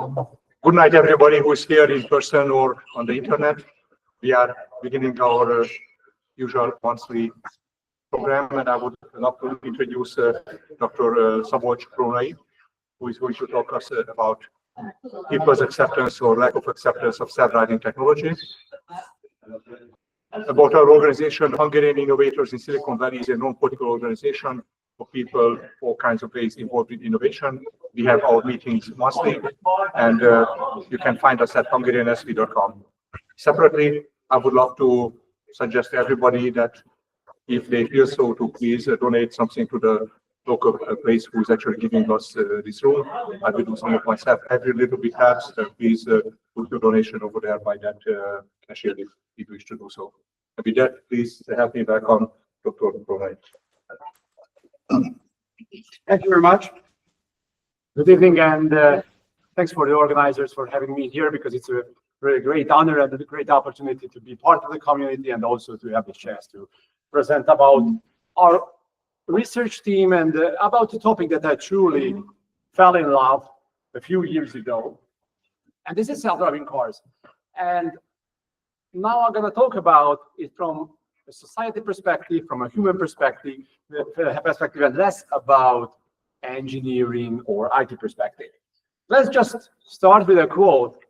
Good night, everybody who is here in person or on the internet. We are beginning our usual monthly program, and I would love to introduce Dr. Szabolcs Krónai, who is going to talk us about people's acceptance or lack of acceptance of self-driving technology. About our organization, Hungarian Innovators in Silicon Valley is a non-political organization for people, all kinds of ways involved in innovation. We have our meetings monthly, and you can find us at hungariansv.com. Separately, I would love to suggest to everybody that if they feel so, to please donate something to the local place who is actually giving us this room. I will do some of myself. Every little bit helps. Please put your donation over there by that cashier if you wish to do so. And with that, please help me welcome Dr. Krónai. Thank you very much. Good evening, and thanks for the organizers for having me here, because it's a really great honor and a great opportunity to be part of the community, and also to have the chance to present about our research team and about the topic that I truly fell in love a few years ago. And this is self-driving cars. And now I'm going to talk about it from a society perspective, from a human perspective, and less about engineering or IT perspective. Let's just start with a quote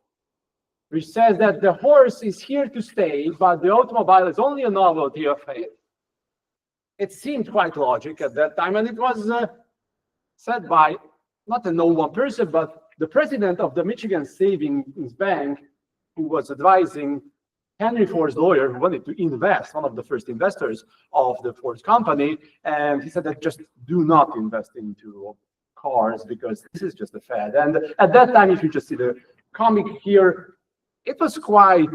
which says that the horse is here to stay, but the automobile is only a novelty of fate. It seemed quite logical at that time, and it was said by not a known one person, but the president of the Michigan Savings Bank, who was advising Henry Ford's lawyer, who wanted to invest, one of the first investors of the Ford company, and he said that just do not invest into cars because this is just a fad. And at that time, if you just see the comic here, it was quite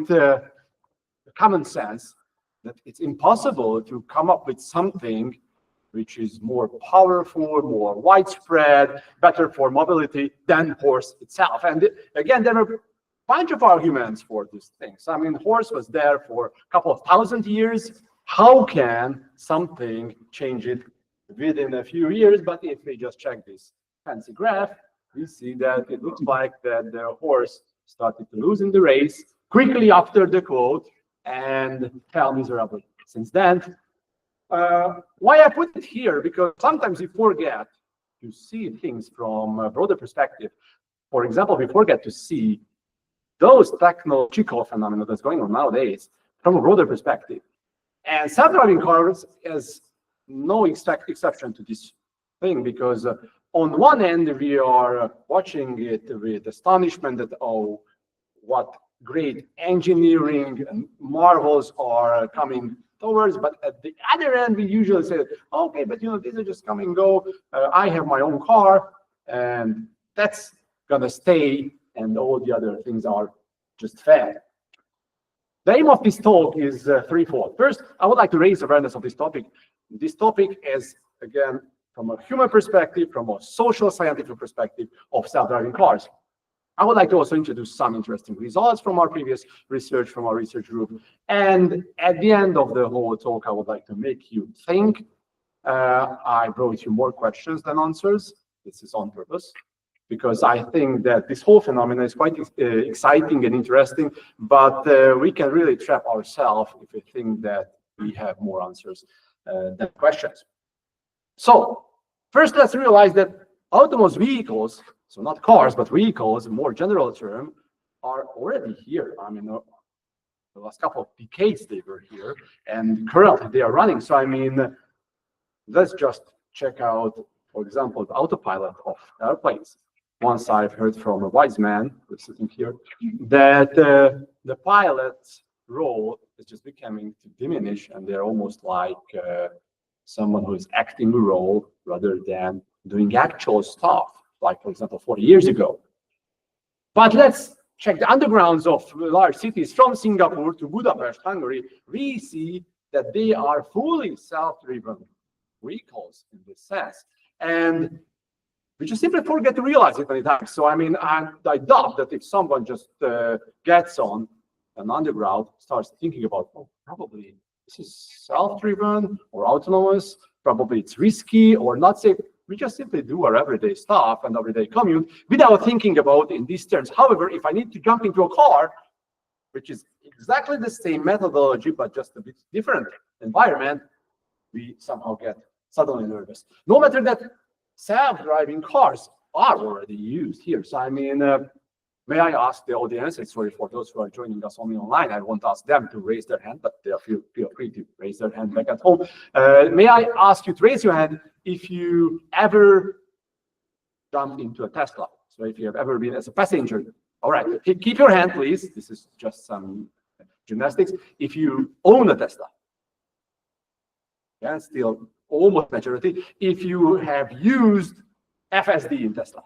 common sense that it's impossible to come up with something which is more powerful, more widespread, better for mobility than horse itself. And again, there were bunch of arguments for these things. I mean, horse was there for a couple of thousand years. How can something change it within a few years? But if we just check this fancy graph, we see that it looks like that the horse started to lose in the race quickly after the quote and fell miserably since then. Why I put it here? Because sometimes we forget to see things from a broader perspective. For example, we forget to see those technological phenomena that's going on nowadays from a broader perspective. And self-driving cars is no exception to this thing, because on one end, we are watching it with astonishment that, oh, what great engineering and marvels are coming towards. But at the other end, we usually say, okay, but these are just come and go. I have my own car, and that's gonna stay, and all the other things are just fad. The aim of this talk is threefold. First, I would like to raise awareness of this topic. This topic is, again, from a human perspective, from a social scientific perspective of self-driving cars. I would like to also introduce some interesting results from our previous research, from our research group. And at the end of the whole talk, I would like to make you think. I brought you more questions than answers. This is on purpose, because I think that this whole phenomenon is quite exciting and interesting, but we can really trap ourselves if we think that we have more answers than questions. So first, let's realize that autonomous vehicles, so not cars, but vehicles, a more general term, are already here. I mean, the last couple of decades they were here, and currently they are running. So I mean, let's just check out, for example, the autopilot of airplanes. Once I've heard from a wise man who's sitting here that the pilot's role is just becoming to diminish, and they're almost like someone who is acting a role rather than doing actual stuff, like, for example, 40 years ago. But let's check the undergrounds of large cities from Singapore to Budapest, Hungary. We see that they are fully self-driven vehicles in this sense. And we just simply forget to realize it many times. So, I mean, I doubt that if someone just gets on an underground, starts thinking about, oh, probably this is self-driven or autonomous, probably it's risky or not safe. We just simply do our everyday stuff and everyday commute without thinking about in these terms. However, if I need to jump into a car, which is exactly the same methodology, but just a bit different environment, we somehow get suddenly nervous. No matter that self-driving cars are already used here. So I mean, may I ask the audience, and sorry for those who are joining us only online, I won't ask them to raise their hand, but they feel free to raise their hand back at home. May I ask you to raise your hand if you ever jumped into a Tesla? So if you have ever been as a passenger. All right, keep your hand, please. This is just some gymnastics. If you own a Tesla, yeah, still almost majority. If you have used FSD in Tesla,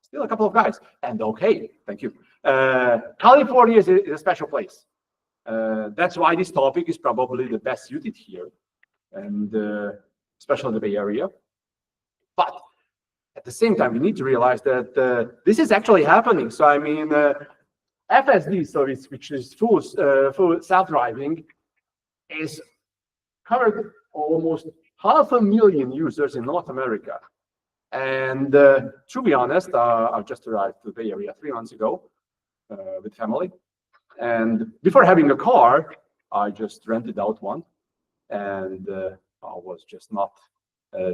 still a couple of guys. And okay, thank you. California is a special place. That's why this topic is probably the best suited here, and especially the Bay Area. But at the same time, we need to realize that this is actually happening. So I mean, FSD service, which is full self-driving, is covered almost 500,000 users in North America. And to be honest, I just arrived to the Bay Area 3 months ago with family. And before having a car, I just rented out one. And I was just not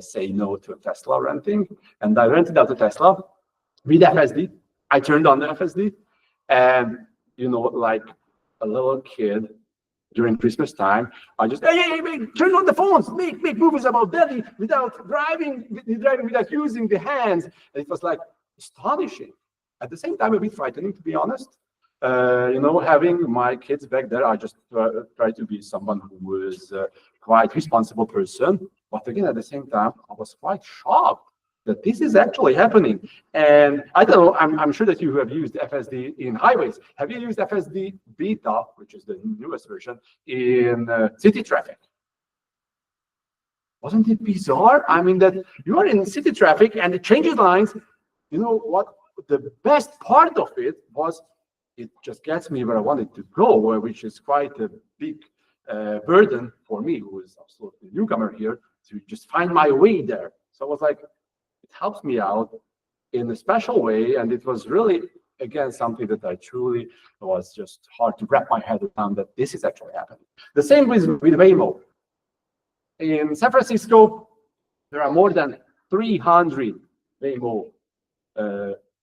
say no to a Tesla renting. And I rented out a Tesla with FSD. I turned on the FSD. And, you know, like a little kid during Christmas time, I just, hey, turn on the phones, make movies about daddy without driving without using the hands. And it was like astonishing. At the same time, a bit frightening, to be honest. You know, having my kids back there, I just try to be someone who was quite responsible person. But again, at the same time, I was quite shocked that this is actually happening. And I don't know, I'm sure that you have used FSD in highways. Have you used FSD beta, which is the newest version, in city traffic? Wasn't it bizarre? I mean, that you are in city traffic and it changes lines. You know what? The best part of it was it just gets me where I wanted to go, which is quite a big burden for me, who is absolutely a newcomer here, to just find my way there. So I was like, it helps me out in a special way. And it was really, again, something that I truly was just hard to wrap my head around, that this is actually happening. The same with Waymo. In San Francisco, there are more than 300 Waymo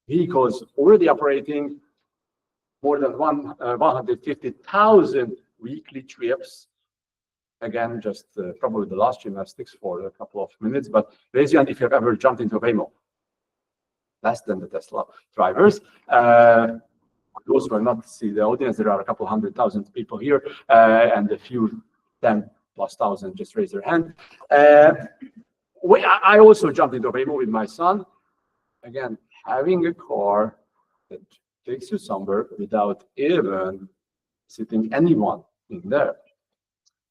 vehicles already operating, more than 150,000 weekly trips. Again, just probably the last gymnastics for a couple of minutes, but raise your hand if you have ever jumped into a Waymo. Less than the Tesla drivers. Those who are not see the audience, there are a couple 100,000 people here, and a few 10,000+ just raise their hand. I also jumped into a Waymo with my son. Again, having a car that takes you somewhere without even sitting anyone in there.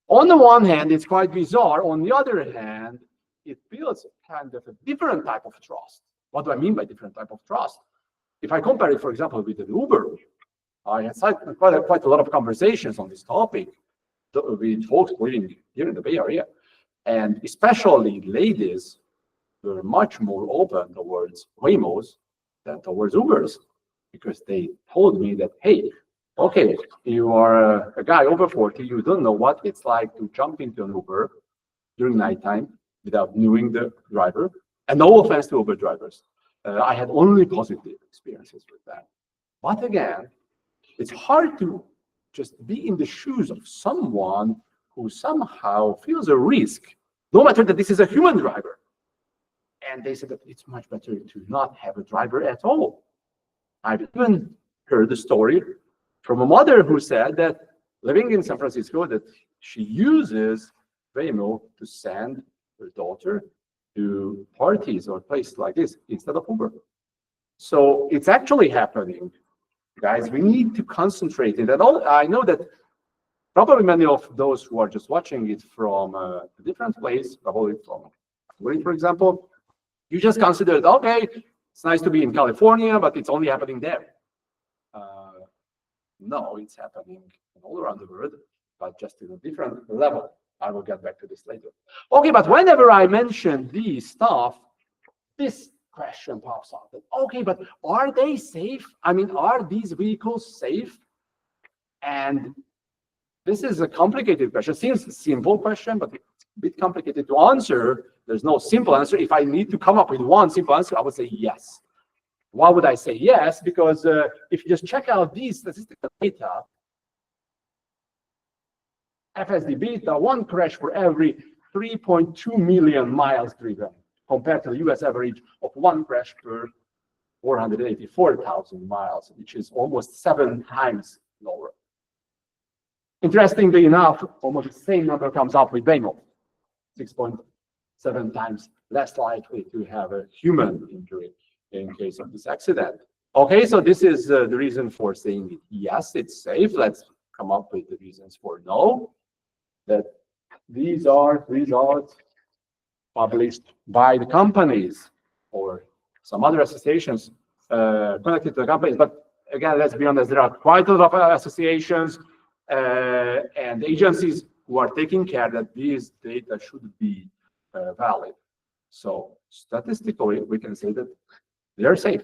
On the one hand, it's quite bizarre. On the other hand, it builds kind of a different type of trust. What do I mean by different type of trust? If I compare it, for example, with an Uber, I had quite a lot of conversations on this topic with folks living here in the Bay Area. And especially ladies were much more open towards Waymos than towards Ubers, because they told me that, hey, okay, you are a guy over 40, you don't know what it's like to jump into an Uber during nighttime without knowing the driver. And no offense to Uber drivers. I had only positive experiences with that. But again, it's hard to just be in the shoes of someone who somehow feels a risk, no matter that this is a human driver. And they said that it's much better to not have a driver at all. I've even heard the story from a mother who said that living in San Francisco, that she uses Waymo to send her daughter to parties or places like this instead of Uber. So it's actually happening. Guys, we need to concentrate in that. I know that probably many of those who are just watching it from a different place, probably from Korea, for example, you just considered, okay, it's nice to be in California, but it's only happening there. No, it's happening all around the world, but just in a different level. I will get back to this later. Okay, but whenever I mention these stuff, this question pops up. Okay, but are they safe? I mean, are these vehicles safe? And this is a complicated question. Seems a simple question, but it's a bit complicated to answer. There's no simple answer. If I need to come up with one simple answer, I would say yes. Why would I say yes? Because if you just check out these statistical data, FSD beta, one crash for every 3.2 million miles driven, compared to the US average of one crash per 484,000 miles, which is almost 7 times lower. Interestingly enough, almost the same number comes up with Waymo, 6.7 times less likely to have a human injury in case of this accident. Okay, so this is the reason for saying yes, it's safe. Let's come up with the reasons for no. That these are results published by the companies or some other associations connected to the companies. But again, let's be honest, there are quite a lot of associations and agencies who are taking care that these data should be valid. So statistically, we can say that they're safe.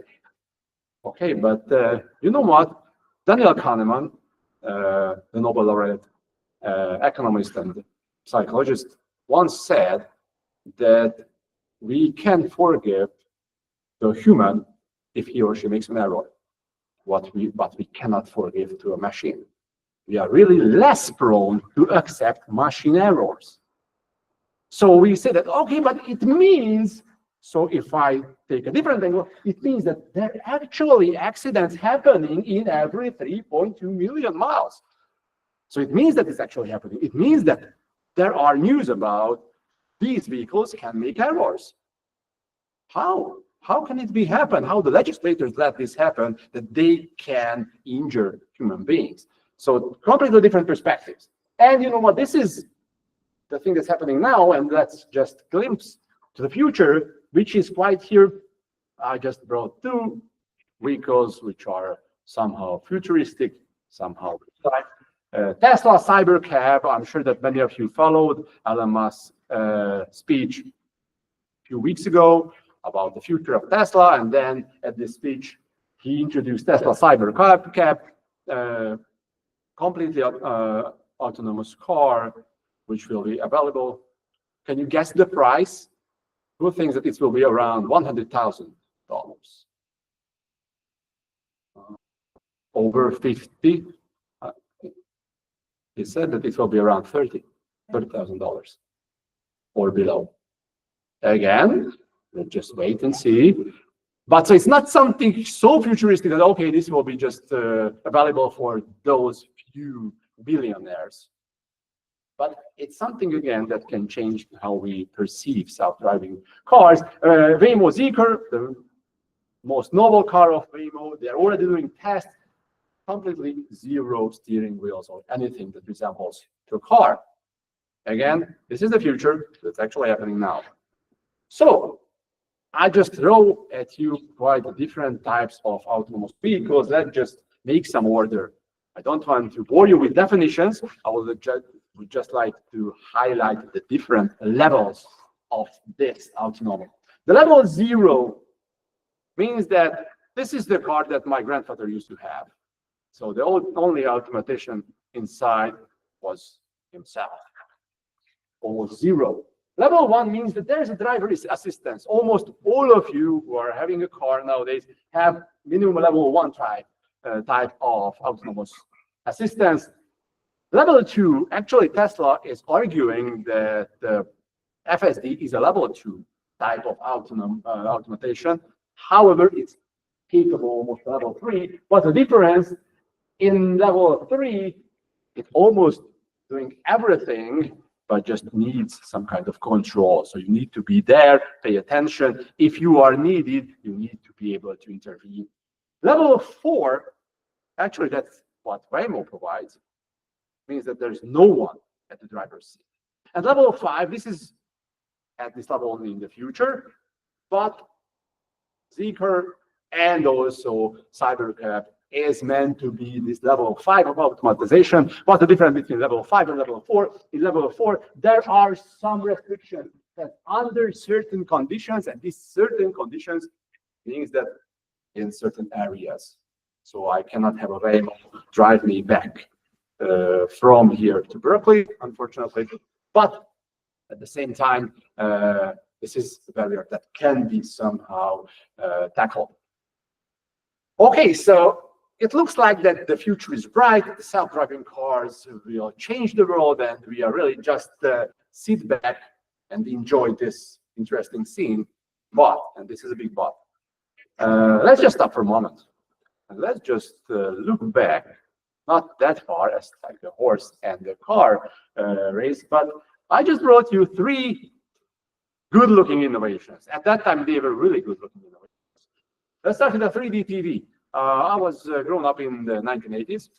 Okay, but you know what? Daniel Kahneman, the Nobel laureate economist and psychologist, once said that we can forgive the human if he or she makes an error, but we cannot forgive to a machine. We are really less prone to accept machine errors. So we say that, okay, but it means, so if I take a different angle, it means that there are actually accidents happening in every 3.2 million miles. So it means that it's actually happening. It means that there are news about these vehicles can make errors. How? How can it be happen? How the legislators let this happen, that they can injure human beings? So completely different perspectives. And you know what? This is the thing that's happening now, and that's just a glimpse to the future, which is quite here. I just brought 2 vehicles which are somehow futuristic, somehow Tesla Cybercab. I'm sure that many of you followed Elon Musk's speech a few weeks ago about the future of Tesla, and then at this speech he introduced Tesla Cybercab, completely autonomous car, which will be available. Can you guess the price? Who thinks that it will be around $100,000? Over 50. He said that it will be around $30,000 or below. Again, let's just wait and see. But so it's not something so futuristic that, okay, this will be just available for those few billionaires. But it's something, again, that can change how we perceive self-driving cars. Waymo Zeekr, the most novel car of Waymo, they're already doing tests, completely zero steering wheels or anything that resembles to a car. Again, this is the future that's actually happening now. So I just throw at you quite different types of autonomous vehicles. Let's just make some order. I don't want to bore you with definitions. I would just like to highlight the different levels of this autonomy. The level 0 means that this is the car that my grandfather used to have. So the only automation inside was himself. Almost 0. Level 1 means that there's a driver assistance. Almost all of you who are having a car nowadays have minimum level 1 type of autonomous assistance. Level 2, actually Tesla is arguing that the FSD is a level 2 type of automation. However, it's capable almost level 3. What's the difference? In level 3, it's almost doing everything, but just needs some kind of control. So you need to be there, pay attention. If you are needed, you need to be able to intervene. Level 4, actually that's what Waymo provides, means that there's no one at the driver's seat. And level 5, this is at this level only in the future, but Zeekr and also Cybercab is meant to be this level 5 of automatization. What's the difference between level 5 and level 4? In level 4, there are some restrictions that under certain conditions, and these certain conditions means that in certain areas. So I cannot have a Waymo drive me back from here to Berkeley, unfortunately. But at the same time, this is a barrier that can be somehow tackled. Okay, so it looks like that the future is bright. The self-driving cars will change the world, and we are really just sit back and enjoy this interesting scene. But, and this is a big but, let's just stop for a moment. And let's just look back, not that far as like the horse and the car race, but I just brought you 3 good-looking innovations. At that time, they were really good-looking innovations. Let's start with the 3D TV. I was grown up in the 1980s,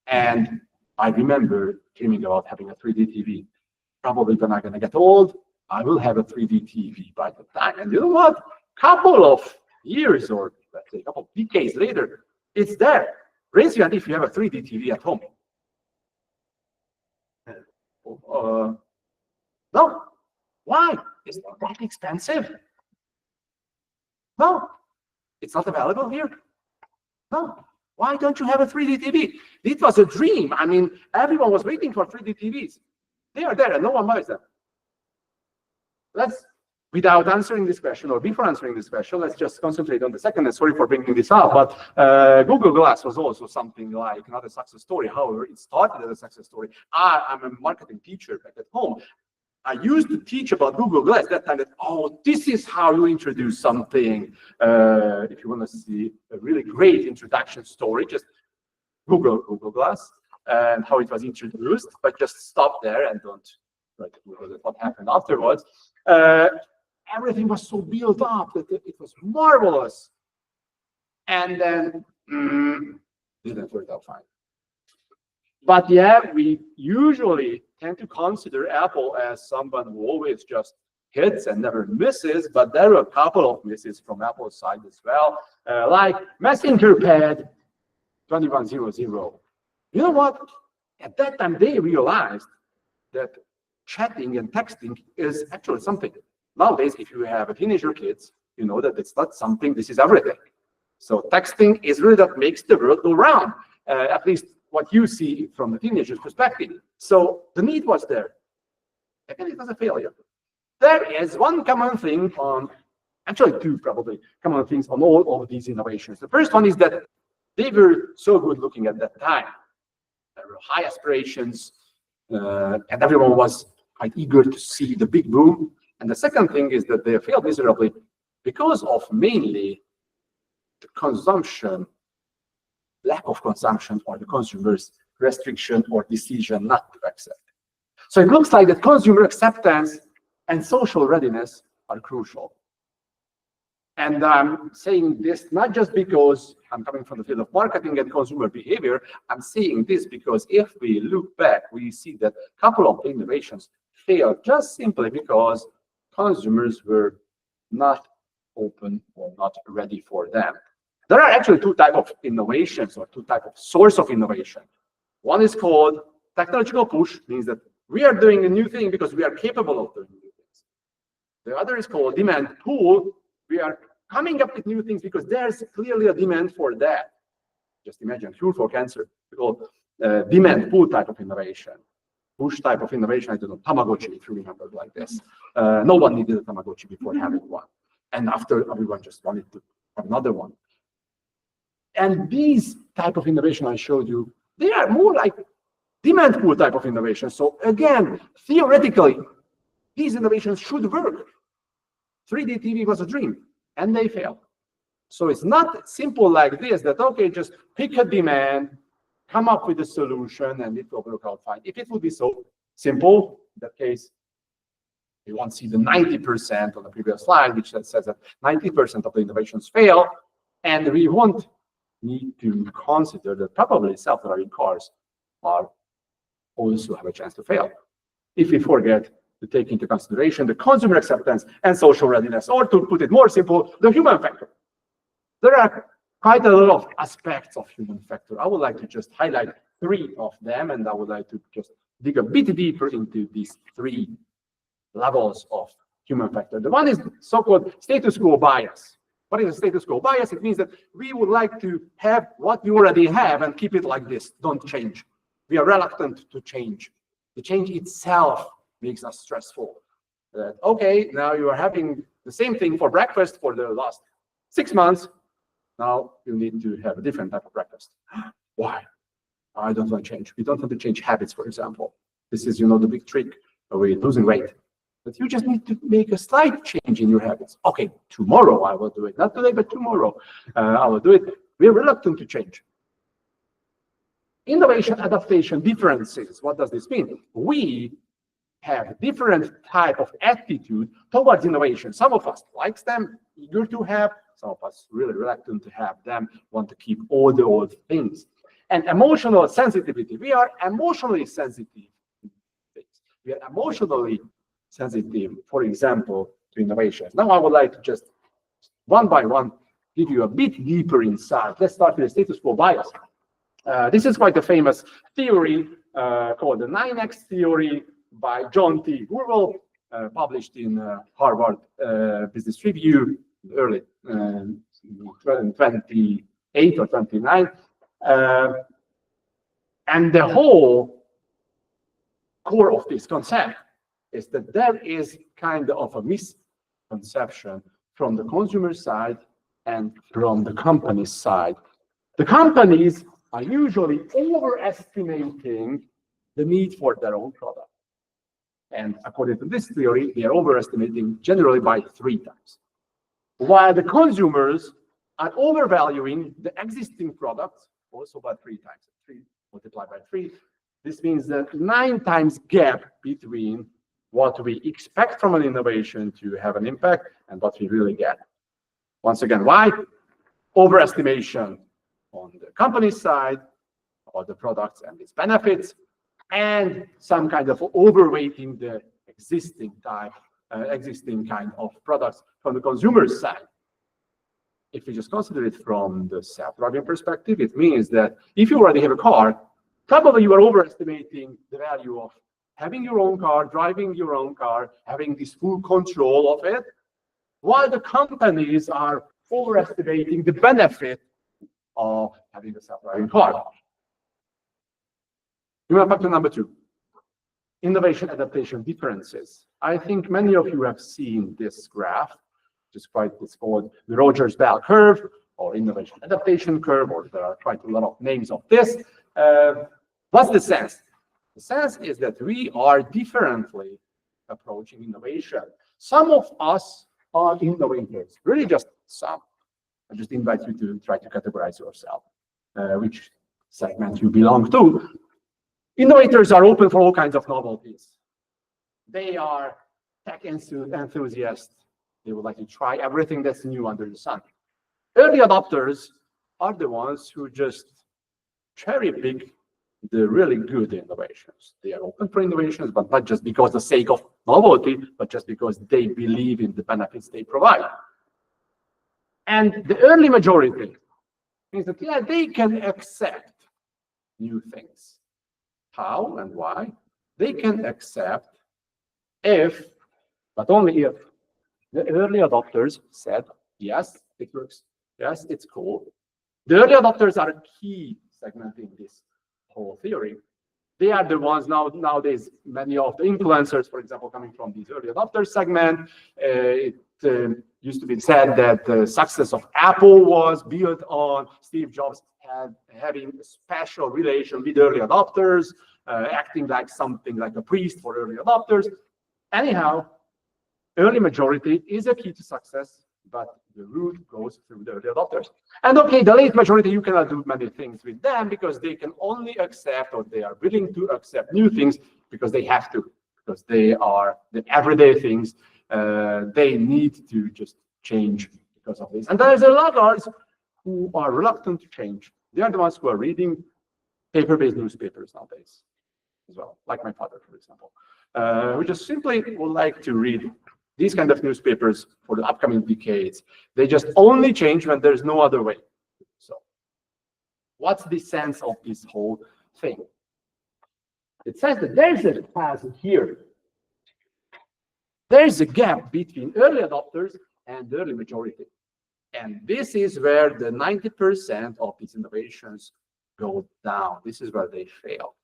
and I remember dreaming about having a 3D TV. Probably when I'm going to get old, I will have a 3D TV by the time. And you know what? Couple of years, or let's say a couple of decades later, it's there. Raise your hand if you have a 3D TV at home. No. Why? It's not that expensive. No. It's not available here. No. Why don't you have a 3D TV? It was a dream. I mean, everyone was waiting for 3D TVs. They are there and no one buys them. Without answering this question, or before answering this question, let's just concentrate on the second. And sorry for bringing this up, but Google Glass was also something like not a success story. However, it started as a success story. I'm a marketing teacher back at home. I used to teach about Google Glass that time that, oh, this is how you introduce something. If you want to see a really great introduction story, just Google Glass and how it was introduced, but just stop there and don't try to Google what happened afterwards. Everything was so built up that it was marvelous. And then didn't work out fine. But yeah, we usually tend to consider Apple as someone who always just hits and never misses, but there were a couple of misses from Apple's side as well, like Messenger Pad 2100. You know what? At that time, they realized that chatting and texting is actually something. Nowadays, if you have a teenager kids, you know that it's not something, this is everything. So texting is really that makes the world go round, at least what you see from the teenager's perspective. So the need was there. Again, it was a failure. There is one common thing on, actually 2 probably common things on all of these innovations. The first one is that they were so good looking at that time. There were high aspirations, and everyone was quite eager to see the big boom. And the second thing is that they failed miserably because of mainly the consumption, lack of consumption, or the consumer's restriction or decision not to accept. So it looks like that consumer acceptance and social readiness are crucial. And I'm saying this not just because I'm coming from the field of marketing and consumer behavior. I'm saying this because if we look back, we see that a couple of innovations failed just simply because consumers were not open or not ready for them. There are actually 2 types of innovations or 2 types of source of innovation. One is called technological push, means that we are doing a new thing because we are capable of doing new things. The other is called demand pull. We are coming up with new things because there's clearly a demand for that. Just imagine cure for cancer. We call demand pull type of innovation. Push type of innovation, I don't know, Tamagotchi, if you remember, like this. No one needed a Tamagotchi before having one. And after, everyone just wanted to have another one. And these type of innovation I showed you, they are more like demand pull type of innovation. So again, theoretically, these innovations should work. 3D TV was a dream, and they failed. So it's not simple like this, that, okay, just pick a demand, come up with a solution, and it will work out fine. If it would be so simple, in that case, you won't see the 90% on the previous slide, which says that 90% of the innovations fail, and we won't need to consider that probably self-driving cars are also have a chance to fail. If we forget to take into consideration the consumer acceptance and social readiness, or to put it more simple, the human factor. There are quite a lot of aspects of human factor. I would like to just highlight 3 of them, and I would like to just dig a bit deeper into these 3 levels of human factor. The one is so-called status quo bias. What is a status quo bias? It means that we would like to have what we already have and keep it like this. Don't change. We are reluctant to change. The change itself makes us stressful. Okay, now you are having the same thing for breakfast for the last 6 months. Now you need to have a different type of breakfast. Why? I don't want to change. We don't want to change habits, for example. This is, the big trick with losing weight. But you just need to make a slight change in your habits. Okay, tomorrow I will do it. Not today, but tomorrow I will do it. We're reluctant to change. Innovation, adaptation, differences. What does this mean? We have different type of attitude towards innovation. Some of us likes them, eager to have. Some of us really reluctant to have them, want to keep all the old things. And emotional sensitivity. We are emotionally sensitive. We are emotionally sensitive, for example, to innovation. Now I would like to just one by one give you a bit deeper insight. Let's start with the status quo bias. This is quite a famous theory called the 9X theory by John T. Gurwell, published in Harvard Business Review early 28 or 29. And the whole core of this concept is that there is kind of a misconception from the consumer side and from the company side. The companies are usually overestimating the need for their own product. And according to this theory, they are overestimating generally by 3 times. While the consumers are overvaluing the existing products also by 3 times. 3 multiplied by 3. This means that 9 times gap between what we expect from an innovation to have an impact and what we really get. Once again, why? Overestimation on the company side of the products and its benefits, and some kind of overweighting the existing kind of products from the consumer side. If we just consider it from the self-driving perspective, it means that if you already have a car, probably you are overestimating the value of having your own car, driving your own car, having this full control of it, while the companies are overestimating the benefit of having a self-driving car. Human factor number 2, innovation adaptation differences. I think many of you have seen this graph, which is it's called the Rogers bell curve or innovation adaptation curve, or there are quite a lot of names of this. What's the sense? The sense is that we are differently approaching innovation. Some of us are innovators, really just some. I just invite you to try to categorize yourself, which segment you belong to. Innovators are open for all kinds of novelties. They are tech enthusiasts. They would like to try everything that's new under the sun. Early adopters are the ones who just cherry pick the really good innovations. They are open for innovations, but not just because the sake of novelty, but just because they believe in the benefits they provide. And the early majority means that, yeah, they can accept new things. How and why? They can accept if, but only if, the early adopters said, yes, it works. Yes, it's cool. The early adopters are a key segment in this whole theory. They are the ones nowadays, many of the influencers, for example, coming from this early adopter segment. It used to be said that the success of Apple was built on Steve Jobs having a special relation with early adopters, acting like something like a priest for early adopters. Anyhow, early majority is a key to success, but the route goes through the early adopters. And okay, the late majority, you cannot do many things with them because they can only accept, or they are willing to accept new things because they have to, because they are the everyday things. They need to just change because of this. And there's a lot of others who are reluctant to change. They are the ones who are reading paper-based newspapers nowadays as well, like my father, for example, who just simply would like to read these kind of newspapers for the upcoming decades. They just only change when there's no other way. So what's the sense of this whole thing? It says that there's a path here. there's a gap between early adopters and the early majority. And this is where the 90% of these innovations go down. This is where they fail.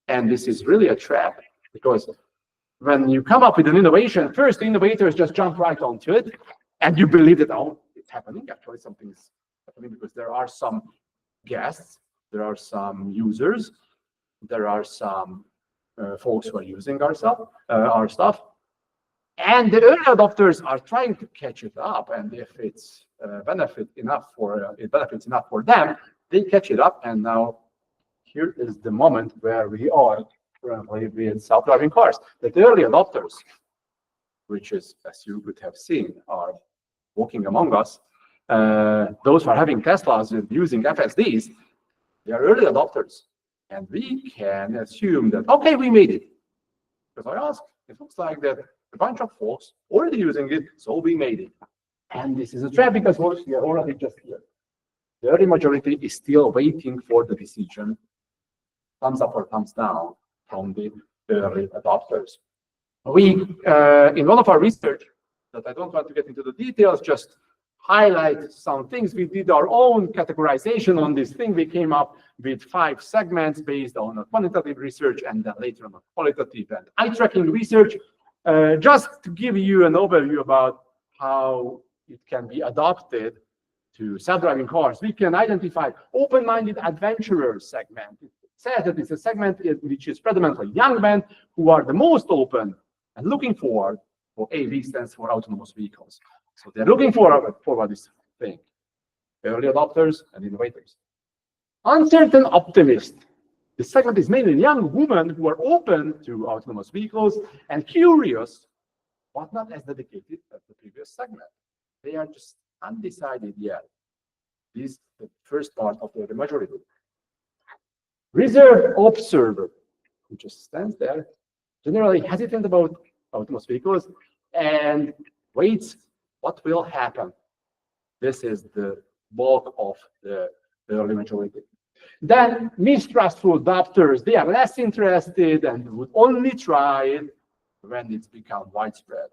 And this is really a trap, because when you come up with an innovation, first the innovators just jump right onto it, and you believe that, oh, it's happening. Actually, something's happening because there are some guests, there are some users, there are some folks who are using our stuff. And the early adopters are trying to catch it up, and if it's benefits enough for them, they catch it up. And now here is the moment where we are currently with self-driving cars. The early adopters, which is, as you would have seen, are walking among us. Those who are having Teslas and using FSDs, they are early adopters, and we can assume that, okay, we made it. Because I asked, it looks like that a bunch of folks already using it, so we made it. And this is a trap, because we are already just here. The early majority is still waiting for the decision, thumbs up or thumbs down, from the early adopters. We, in one of our research, that I don't want to get into the details, just highlight some things. We did our own categorization on this thing. We came up with 5 segments based on a quantitative research, and then later on a qualitative and eye-tracking research, just to give you an overview about how it can be adopted to self-driving cars. We can identify open-minded adventurer segment. It says that it's a segment which is predominantly young men who are the most open and looking forward, for AV stands for autonomous vehicles. So they're looking forward this thing. Early adopters and innovators. Uncertain optimist. The segment is mainly young women who are open to autonomous vehicles and curious, but not as dedicated as the previous segment. They are just undecided yet. This is the first part of the majority. Reserved observer, who just stands there, generally hesitant about autonomous vehicles and waits what will happen. This is the bulk of the early majority. Then mistrustful adopters, they are less interested and would only try it when it's become widespread.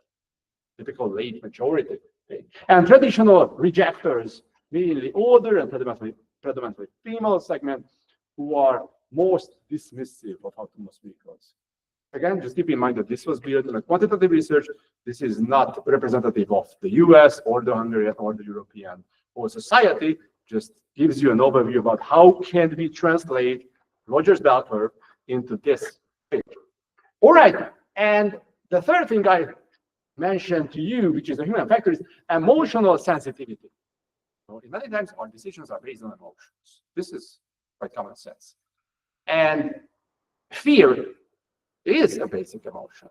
Typical late majority. And traditional rejectors, mainly older and predominantly female segment, who are most dismissive of autonomous vehicles. Again, just keep in mind that this was built in a quantitative research. This is not representative of the US or the Hungarian or the European or society. Just gives you an overview about how can we translate Rogers bell curve into this picture. All right, and the third thing I mentioned to you, which is a human factor, is emotional sensitivity. So in many times, our decisions are based on emotions. This is quite common sense. And fear is a basic emotion.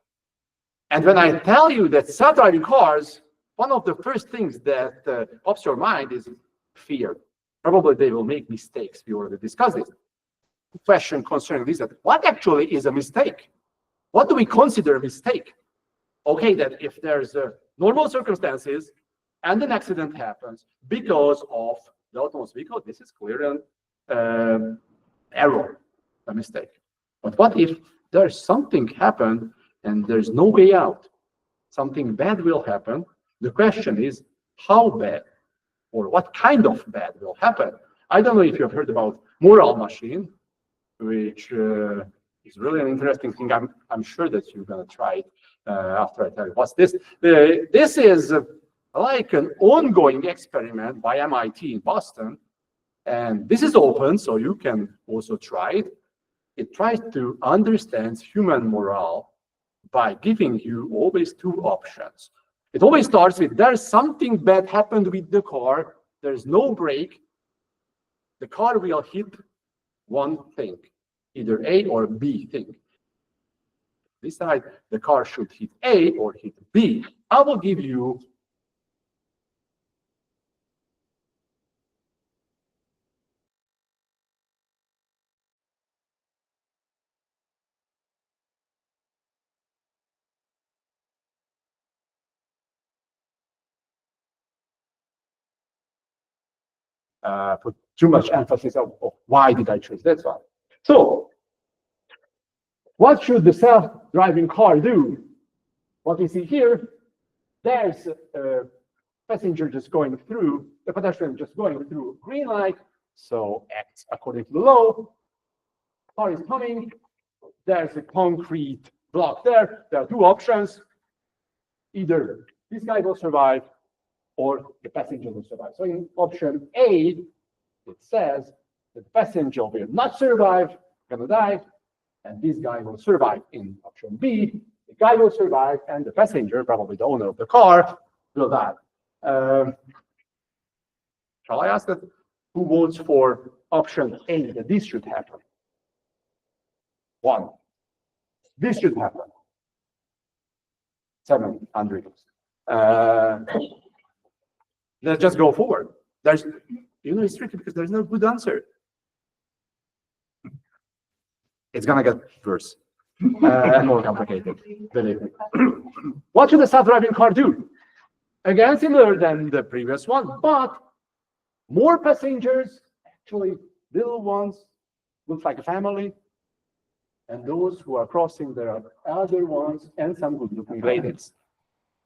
And when I tell you that self-driving cars, one of the first things that pops your mind is fear. Probably they will make mistakes. We already discussed this. The question concerning this is that what actually is a mistake? What do we consider a mistake? Okay, that if there's normal circumstances and an accident happens because of the autonomous vehicle, this is clearly an error, a mistake. But what if there's something happened and there's no way out? Something bad will happen. The question is, how bad or what kind of bad will happen? I don't know if you've heard about Moral Machine, which is really an interesting thing. I'm sure that you're going to try it after I tell you what's this. This is like an ongoing experiment by MIT in Boston. And this is open, so you can also try it. It tries to understand human morale by giving you always 2 options. It always starts with, there's something bad happened with the car, there's no brake, the car will hit one thing, either A or B thing. Decide the car should hit A or hit B. I will give you put too much emphasis of why did I choose this one. So what should the self-driving car do? what we see here, there's a passenger just going through, the pedestrian just going through green light, so acts according to the law. Car is coming, there's a concrete block there. There are two options. Either this guy will survive or the passenger will survive. So in option A, it says that the passenger will not survive, gonna die, and this guy will survive. In option B, the guy will survive and the passenger, probably the owner of the car, will die. Shall I ask that who votes for option A, that this should happen? 1. This should happen. 700. Let's just go forward. There's, it's tricky because there's no good answer. It's gonna get worse and more complicated. Believe me. What should a self-driving car do? Again, similar than the previous one, but more passengers, actually little ones, looks like a family. And those who are crossing, there are other ones and some good-looking ladies.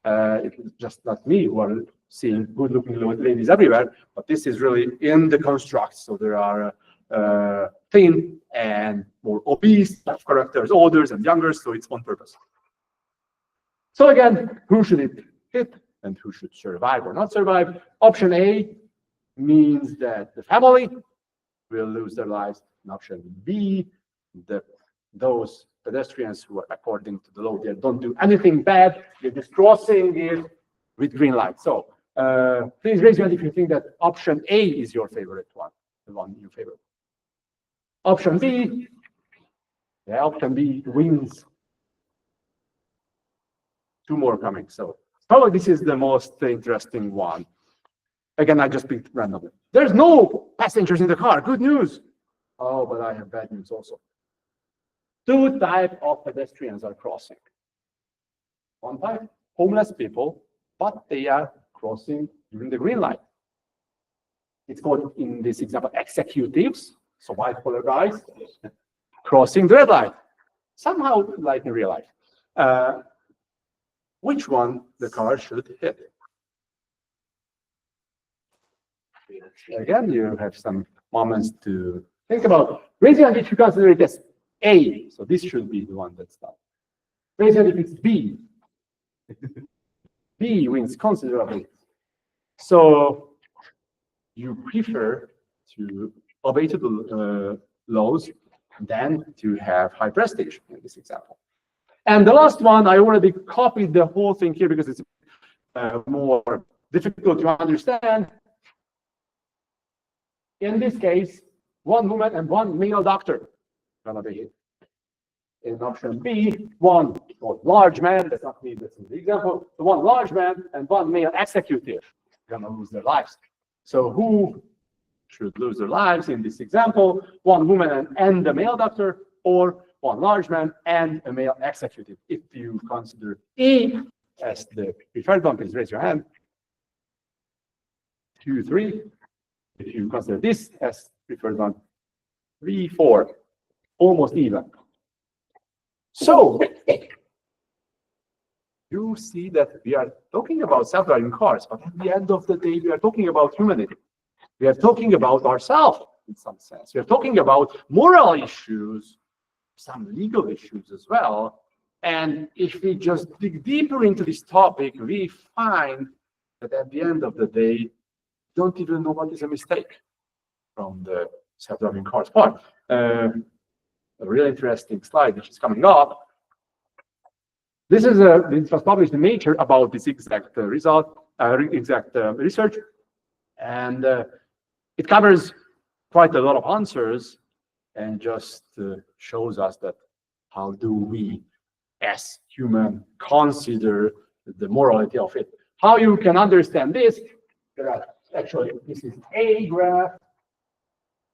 It's just not me who are seeing good-looking ladies everywhere, but this is really in the construct. So there are thin and more obese characters, older and younger, so it's on purpose. So again, who should it hit and who should survive or not survive? Option A means that the family will lose their lives. And option B, those pedestrians who are according to the law, they don't do anything bad, they're just crossing it with green light. So please raise your hand if you think that option A is your favorite one, the one you favor. Option B, yeah, option B wins. 2 more coming. So probably this is the most interesting one. Again, I just picked randomly. There's no passengers in the car. Good news. Oh, but I have bad news also. 2 types of pedestrians are crossing. One type, homeless people, but they are crossing during the green light. It's called, in this example, executives, so white-collar guys, crossing the red light. Somehow like in real life. Which one the car should hit? Again, you have some moments to think about. Raise your hand if you consider it as A. So this should be the one that's done. Raise your hand if it's B. B wins considerably. So you prefer to obey to the laws than to have high prestige in this example. And the last one, I already copied the whole thing here because it's more difficult to understand. In this case, 1 woman and 1 male doctor gonna be hit. In option B, 1 large man, that's not me, that's the example, 1 large man and 1 male executive gonna lose their lives. So who should lose their lives in this example? 1 woman and a male doctor, or 1 large man and a male executive. If you consider E as the preferred one, please raise your hand. 2, 3. If you consider this as preferred one, 3, 4. Almost even. So you see that we are talking about self-driving cars, but at the end of the day, we are talking about humanity. We are talking about ourselves in some sense. We are talking about moral issues, some legal issues as well. And if we just dig deeper into this topic, we find that at the end of the day, don't even know what is a mistake from the self-driving cars part. A really interesting slide which is coming up. This was published in Nature about this exact research, and it covers quite a lot of answers and just shows us that how do we as human consider the morality of it. How you can understand this, there are actually, this is A graph,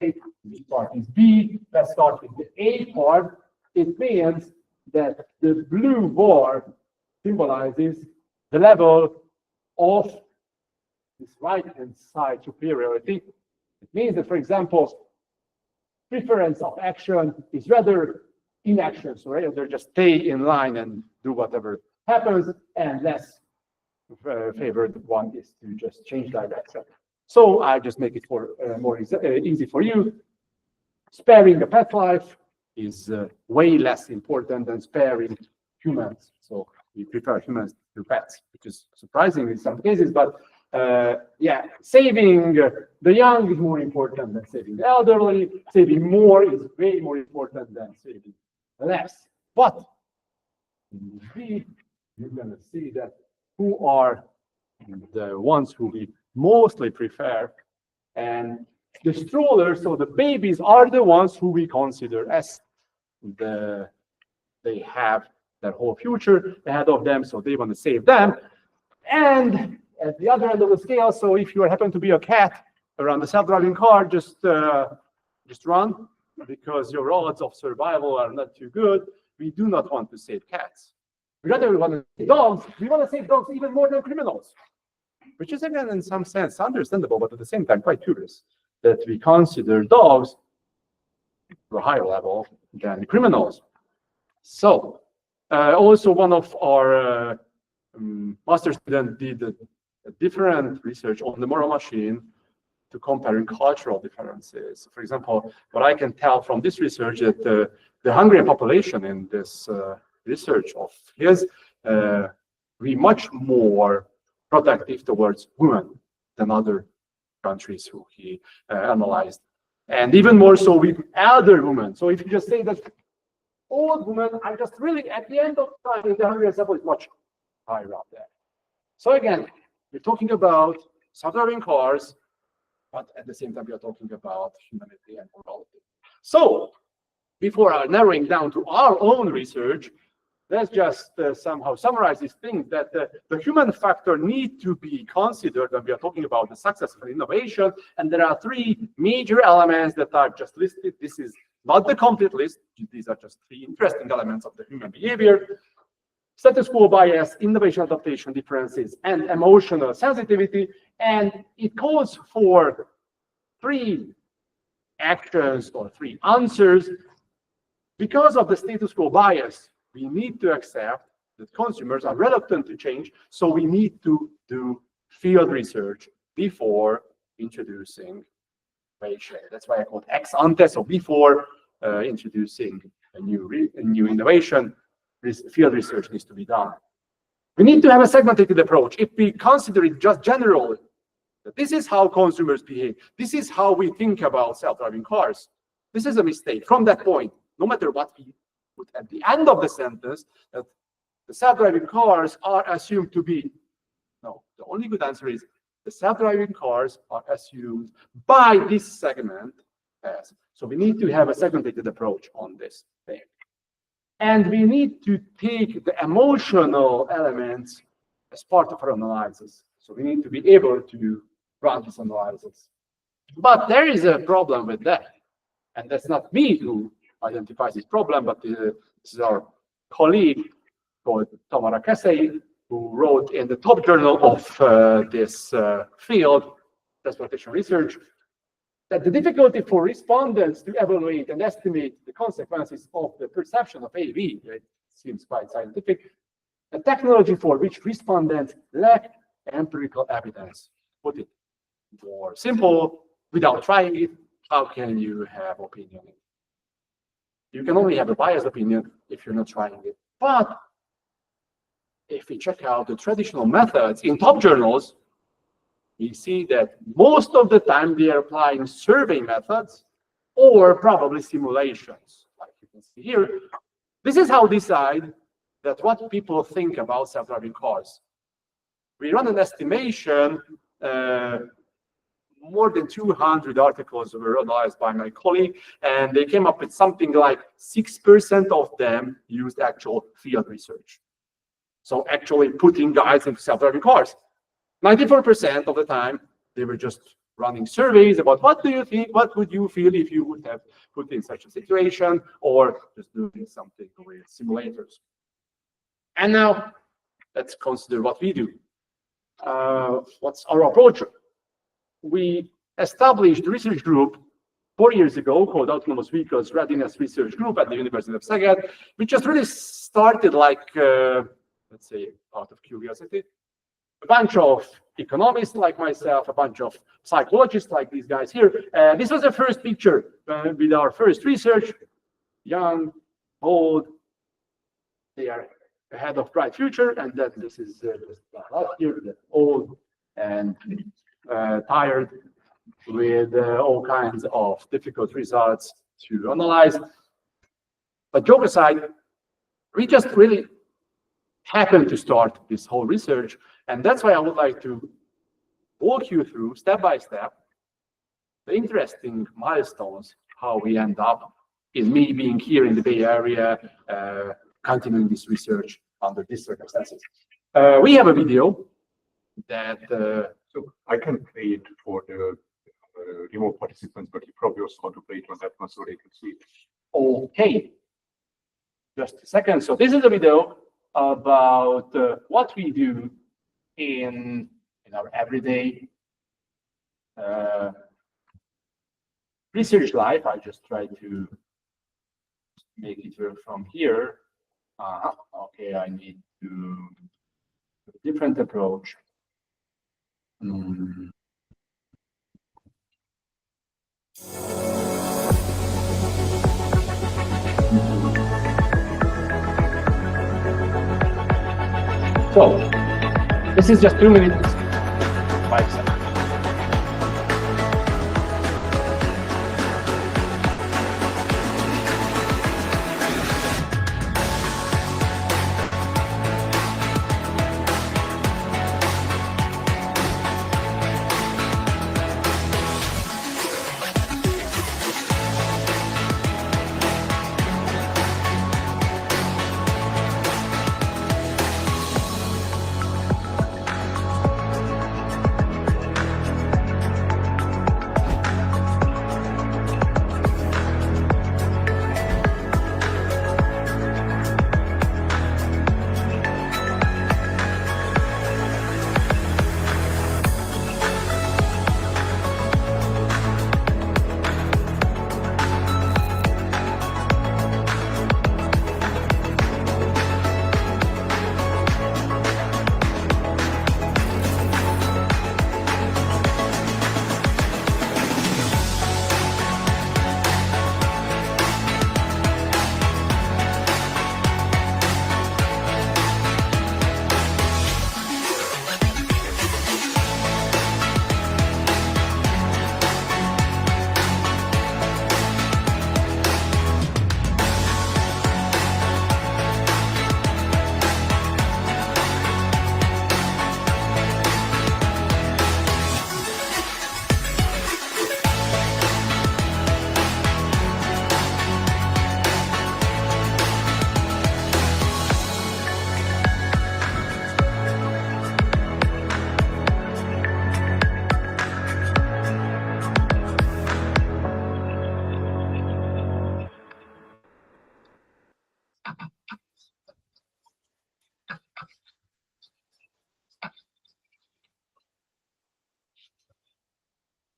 this part is B. Let's start with the A part. It means that the blue bar symbolizes the level of this right-hand side superiority. It means that, for example, preference of action is rather inaction, so rather just stay in line and do whatever happens, and less favored one is to just change direction. So I just make it for more easy for you. Sparing the pet life is way less important than sparing humans. So we prefer humans to pets, which is surprising in some cases, but yeah, saving the young is more important than saving the elderly. Saving more is way more important than saving less. But you're going to see that who are the ones who we mostly prefer, and the strollers, so the babies, are the ones who we consider as they have their whole future ahead of them, so they want to save them. And at the other end of the scale, so if you happen to be a cat around the self-driving car, just run, because your odds of survival are not too good. We do not want to save cats. We rather want to save dogs. We want to save dogs even more than criminals, which is, again, in some sense understandable, but at the same time quite curious that we consider dogs to a higher level than criminals. So also one of our master students did a different research on the moral machine to comparing cultural differences. For example, what I can tell from this research that the Hungarian population in this research of his be much more protective towards women than other countries who he analyzed, and even more so with elder women. So if you just say that old women are just really at the end of time, the Hungarian example is much higher up there. So again, we're talking about self-driving cars, but at the same time we are talking about humanity and morality. So before narrowing down to our own research, let's just somehow summarize these things that the human factor need to be considered when we are talking about the successful innovation. And there are three major elements that are just listed. This is not the complete list. These are just three interesting elements of the human behavior: status quo bias, innovation adaptation differences, and emotional sensitivity. And it calls for three actions or three answers. Because of the status quo bias, we need to accept that consumers are reluctant to change, so we need to do field research before introducing innovation. That's why I call it ex ante. So before introducing a new innovation, field research needs to be done. We need to have a segmented approach. If we consider it just general, that this is how consumers behave, this is how we think about self-driving cars, this is a mistake. From that point, no matter what we put at the end of the sentence, that the self-driving cars are assumed to be, no, the only good answer is the self-driving cars are assumed by this segment as. So we need to have a segmented approach on this thing. And we need to take the emotional elements as part of our analysis. So we need to be able to run this analysis. But there is a problem with that. And that's not me who identifies this problem, but this is our colleague called Tamara Keszei, who wrote in the top journal of this field, transportation research, that the difficulty for respondents to evaluate and estimate the consequences of the perception of AV, it seems quite scientific, a technology for which respondents lack empirical evidence. Put it more simple, without trying it, how can you have opinion? You can only have a biased opinion if you're not trying it. But if we check out the traditional methods in top journals, we see that most of the time they are applying survey methods or probably simulations, like you can see here. This is how we decide that what people think about self-driving cars. We run an estimation. More than 200 articles were analyzed by my colleague, and they came up with something like 6% of them used actual field research. So actually putting guys into self-driving cars. 94% of the time, they were just running surveys about what do you think, what would you feel if you would have put in such a situation, or just doing something with simulators. And now let's consider what we do. What's our approach? We established a research group 4 years ago called Autonomous Vehicles Readiness Research Group at the University of Szeged, which just really started like let's say, out of curiosity. A bunch of economists like myself, a bunch of psychologists like these guys here. This was the first picture with our first research. Young, old, they are ahead of bright future, and then this is just last year, old and tired, with all kinds of difficult results to analyze. But joke aside, we just really happened to start this whole research, and that's why I would like to walk you through step by step the interesting milestones, how we end up in me being here in the Bay Area, continuing this research under these circumstances. We have a video that so I can play it for the remote participants, but you probably also want to play it on that one so they can see it. Okay, just a second. So this is a video about what we do in our everyday research life. I just try to make it work from here. Okay, I need to do a different approach. So this is just 2 minutes, 5 seconds.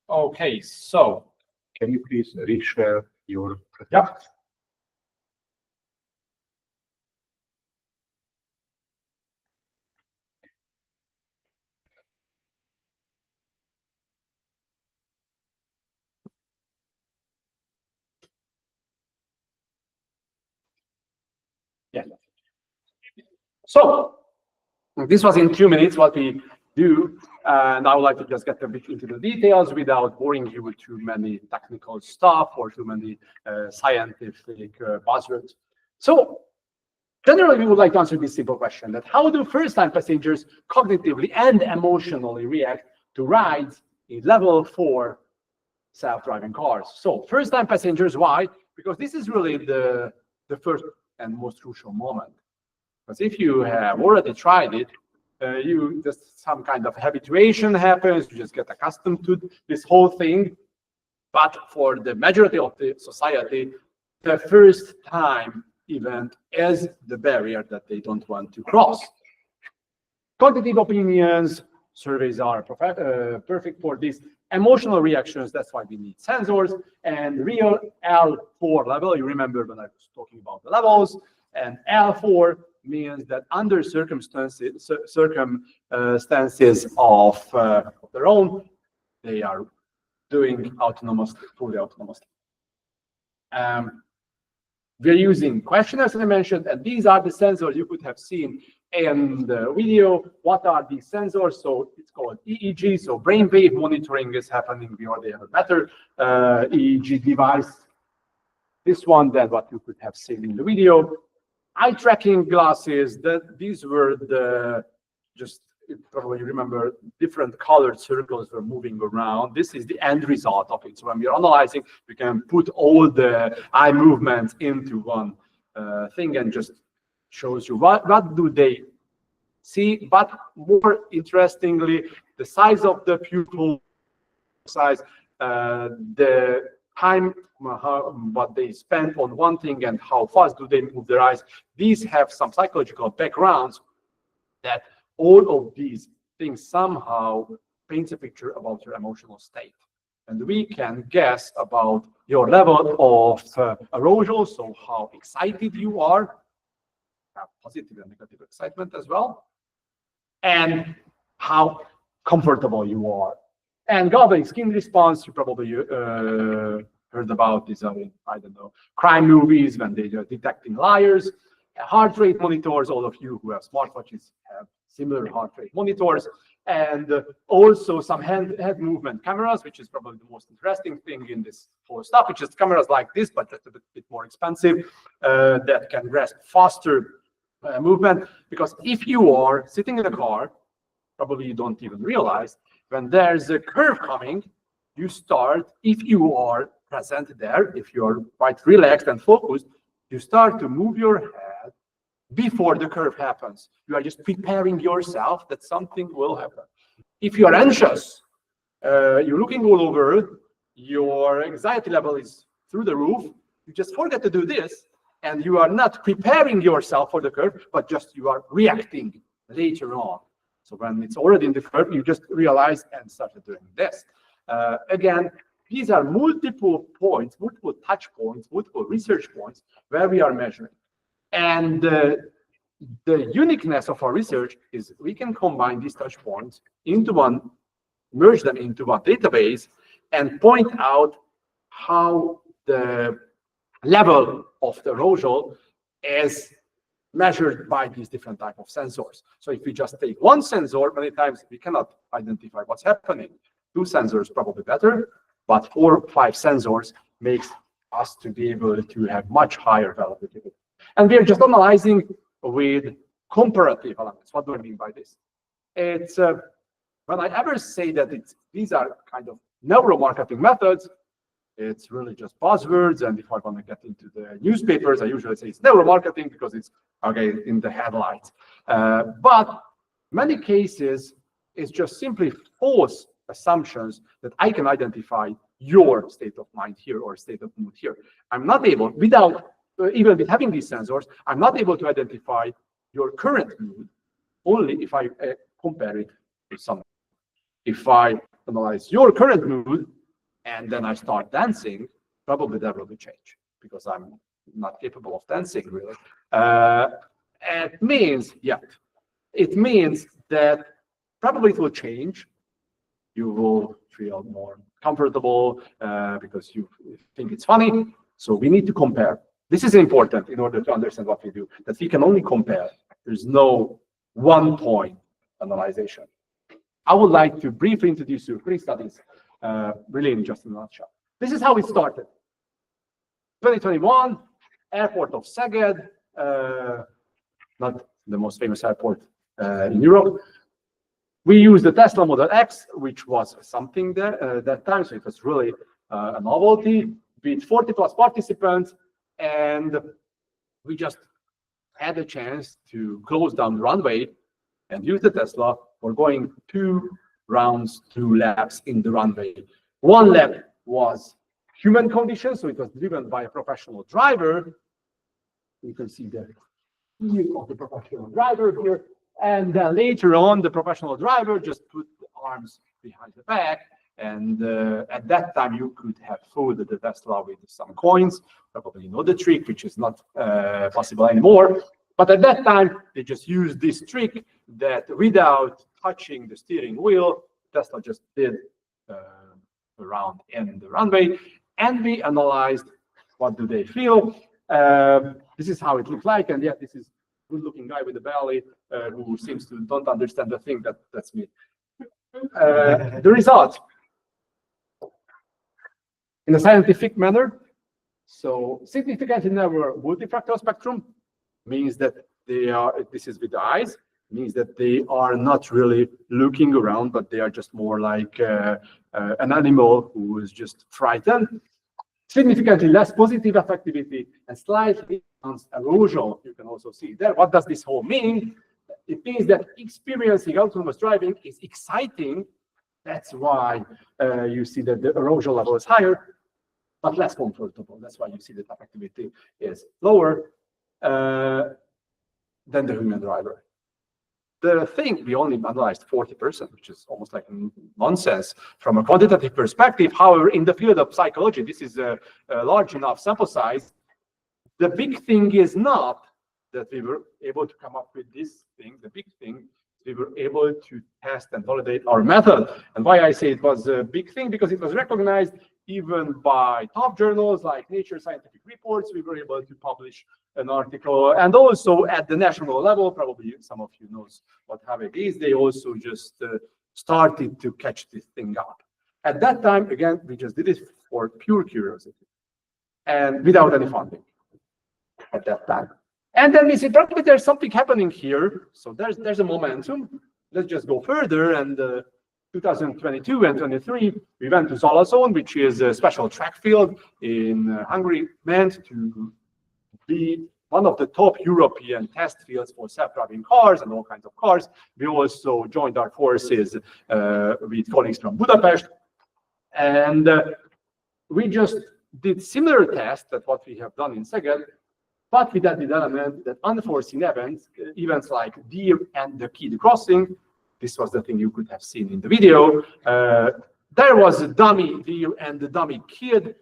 Okay, so Can you please reshare your yeah. Yeah. So this was in 2 minutes what we do, and I would like to just get a bit into the details without boring you with too many technical stuff or too many scientific buzzwords. So generally, we would like to answer this simple question: that how do first-time passengers cognitively and emotionally react to rides in level 4 self-driving cars? So first-time passengers, why? Because this is really the first and most crucial moment. Because if you have already tried it, you just some kind of habituation happens, you just get accustomed to this whole thing. But for the majority of the society, the first time event is the barrier that they don't want to cross. Cognitive opinions, surveys are perfect for this. Emotional reactions, that's why we need sensors, and real L4 level. You remember when I was talking about the levels, and L4 means that under circumstances of their own, they are doing autonomously, fully autonomously. We're using questionnaires, as I mentioned, and these are the sensors you could have seen in the video. What are these sensors? So it's called EEG, so brainwave monitoring is happening. We already have a better EEG device. This one than what you could have seen in the video. Eye tracking glasses, these were the, just probably you remember, different colored circles were moving around. This is the end result of it. So when we're analyzing, we can put all the eye movements into one thing and just shows you what do they see. But more interestingly, the size of the pupil size, the time what they spend on one thing and how fast do they move their eyes. These have some psychological backgrounds that all of these things somehow paints a picture about your emotional state. And we can guess about your level of arousal, so how excited you are, positive and negative excitement as well, and how comfortable you are. And galvanic skin response, you probably heard about this, I don't know, crime movies when they are detecting liars. Heart rate monitors, all of you who have smartwatches have similar heart rate monitors, and also some head movement cameras, which is probably the most interesting thing in this whole stuff, which is cameras like this, but just a bit more expensive, that can grasp faster movement. Because if you are sitting in a car, probably you don't even realize, when there's a curve coming, you start, if you are present there, if you are quite relaxed and focused, you start to move your head before the curve happens. You are just preparing yourself that something will happen. If you are anxious, you're looking all over, your anxiety level is through the roof, you just forget to do this, and you are not preparing yourself for the curve, but just you are reacting later on. So when it's already in the curve, you just realize and started doing this. Again, these are multiple points, multiple touch points, multiple research points where we are measuring. And the uniqueness of our research is we can combine these touch points into one, merge them into one database, and point out how the level of the arousal is measured by these different types of sensors. So if we just take one sensor, many times we cannot identify what's happening. 2 sensors probably better, but 4 or 5 sensors makes us to be able to have much higher validity. And we're just analyzing with comparative elements. What do I mean by this? It's when I ever say that these are kind of neuromarketing methods, it's really just buzzwords. And if I want to get into the newspapers, I usually say it's neuromarketing because it's okay in the headlines. But many cases, it's just simply false assumptions that I can identify your state of mind here or state of mood here. I'm not able, without even with having these sensors, I'm not able to identify your current mood only if I compare it with something. If I analyze your current mood and then I start dancing, probably that will be change because I'm not capable of dancing really. It means that probably it will change. You will feel more comfortable because you think it's funny. So we need to compare. This is important in order to understand what we do, that we can only compare. There's no one-point analyzation. I would like to briefly introduce you 3 studies, really in just a nutshell. This is how it started. 2021, airport of Szeged, not the most famous airport in Europe. We used the Tesla Model X, which was something there that time, so it was really a novelty, with 40+ participants, and we just had a chance to close down the runway and use the Tesla for going 2 rounds, 2 laps in the runway. 1 lap was human conditions, so it was driven by a professional driver. You can see the view of the professional driver here. And then later on, the professional driver just put the arms behind the back. And at that time, you could have fooled the Tesla with some coins. Probably you know the trick, which is not possible anymore. But at that time, they just used this trick that without touching the steering wheel, Tesla just did around in the runway, and we analyzed what do they feel. This is how it looked like, and yeah, this is good-looking guy with a belly who seems to don't understand the thing. That's me. The result, in a scientific manner, so significantly narrower multifractal spectrum means that they are, this is with the eyes, means that they are not really looking around, but they are just more like an animal who is just frightened. Significantly less positive affectivity and slightly enhanced arousal. You can also see there. What does this whole mean? It means that experiencing autonomous driving is exciting. That's why you see that the arousal level is higher, but less comfortable. That's why you see that affectivity is lower than the human driver. The thing, we only analyzed 40%, which is almost like nonsense from a quantitative perspective. However, in the field of psychology, this is a large enough sample size. The big thing is not that we were able to come up with this thing. The big thing, we were able to test and validate our method. And why I say it was a big thing, because it was recognized even by top journals like Nature Scientific Reports. We were able to publish an article, and also at the national level, probably some of you knows what HAVEG is, they also just started to catch this thing up. At that time, again, we just did it for pure curiosity and without any funding at that time. And then we said, probably there's something happening here. So there's a momentum. Let's just go further. And 2022 and 23, we went to Zalazon, which is a special track field in Hungary, meant to be one of the top European test fields for self-driving cars and all kinds of cars. We also joined our forces with colleagues from Budapest, and we just did similar tests that what we have done in Szeged, but with that element that unforeseen events like deer and the kid crossing. This was the thing you could have seen in the video. There was a dummy deer and the dummy kid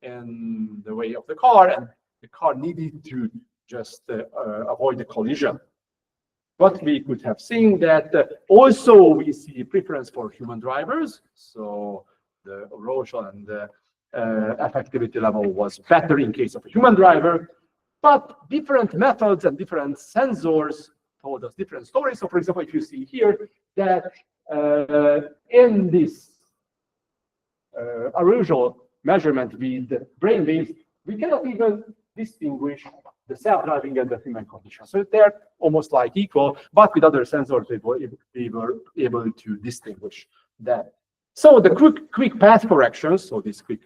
in the way of the car, and the car needed to just avoid the collision. But we could have seen that also we see preference for human drivers. So the arousal and the affectivity level was better in case of a human driver. But different methods and different sensors told us different stories. So for example, if you see here that in this arousal measurement with the brain waves, we cannot even distinguish the self-driving and the human condition. So they're almost like equal, but with other sensors, we were able to distinguish that. So the quick path corrections, so these quick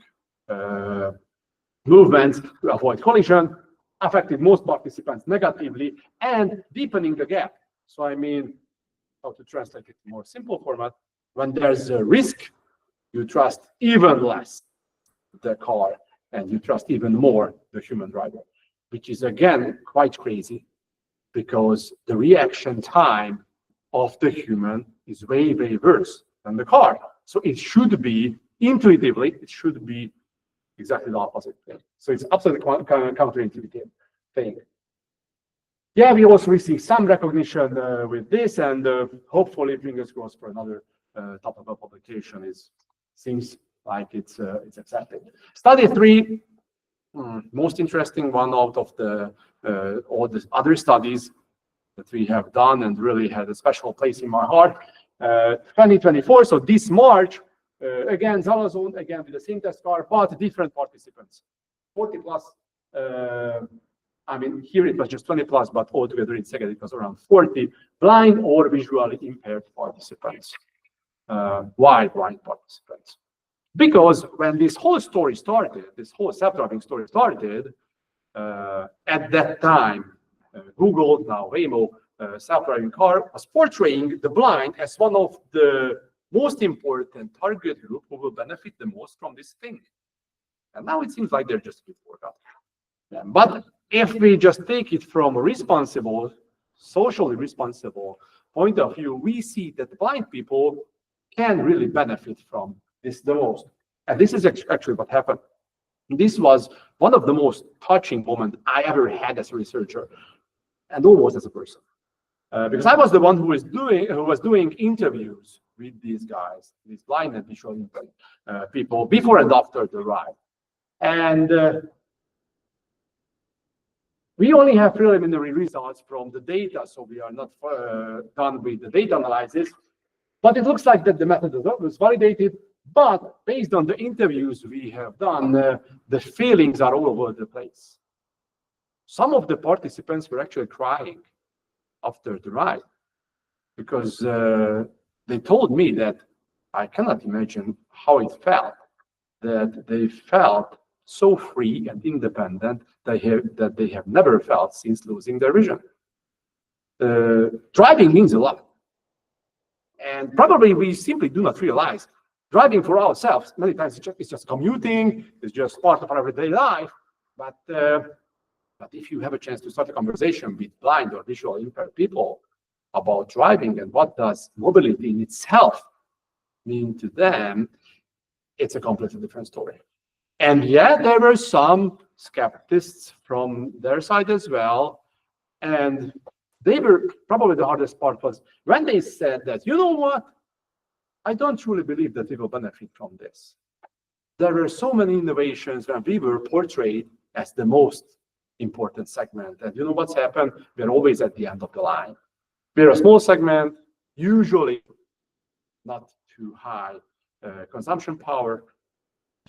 movements to avoid collision, affected most participants negatively and deepening the gap. So I mean, how to translate it in more simple format, when there's a risk, you trust even less the car and you trust even more the human driver, which is again quite crazy because the reaction time of the human is way, way worse than the car. So it should be, intuitively, it should be exactly the opposite thing. So it's absolutely counterintuitive thing. Yeah, we also received some recognition with this, and hopefully, fingers crossed for another top-level publication. Seems like it's accepted. Study 3, most interesting one out of the all the other studies that we have done and really had a special place in my heart. 2024, so this March, again, Zalazon, again with the same test car, but different participants, 40 plus. I mean, here it was just 20 plus, but altogether in Szeged it was around 40 blind or visually impaired participants, blind participants. Because when this whole story started, this whole self-driving story started, at that time, Google, now Waymo, self-driving car was portraying the blind as one of the most important target group who will benefit the most from this thing. And now it seems like they're just a bit forgotten. Yeah, but if we just take it from a responsible, socially responsible point of view, we see that blind people can really benefit from this the most. And this is actually what happened. This was one of the most touching moments I ever had as a researcher. and almost as a person. Because I was the one who was doing interviews with these guys, these blind and visual impaired people, before and after the ride. And we only have preliminary results from the data, so we are not done with the data analysis. But it looks like that the method was validated. But based on the interviews we have done, the feelings are all over the place. Some of the participants were actually crying after the ride because they told me that I cannot imagine how it felt, that they felt so free and independent that they have never felt since losing their vision. Driving means a lot. And probably we simply do not realize driving for ourselves, many times it's just commuting, it's just part of our everyday life. But if you have a chance to start a conversation with blind or visually impaired people about driving and what does mobility in itself mean to them, it's a completely different story. And yet there were some skeptics from their side as well. And they were probably the hardest part was when they said that, you know what? I don't truly believe that we will benefit from this. There were so many innovations when we were portrayed as the most important segment. And you know what's happened? We're always at the end of the line. We're a small segment, usually not too high consumption power.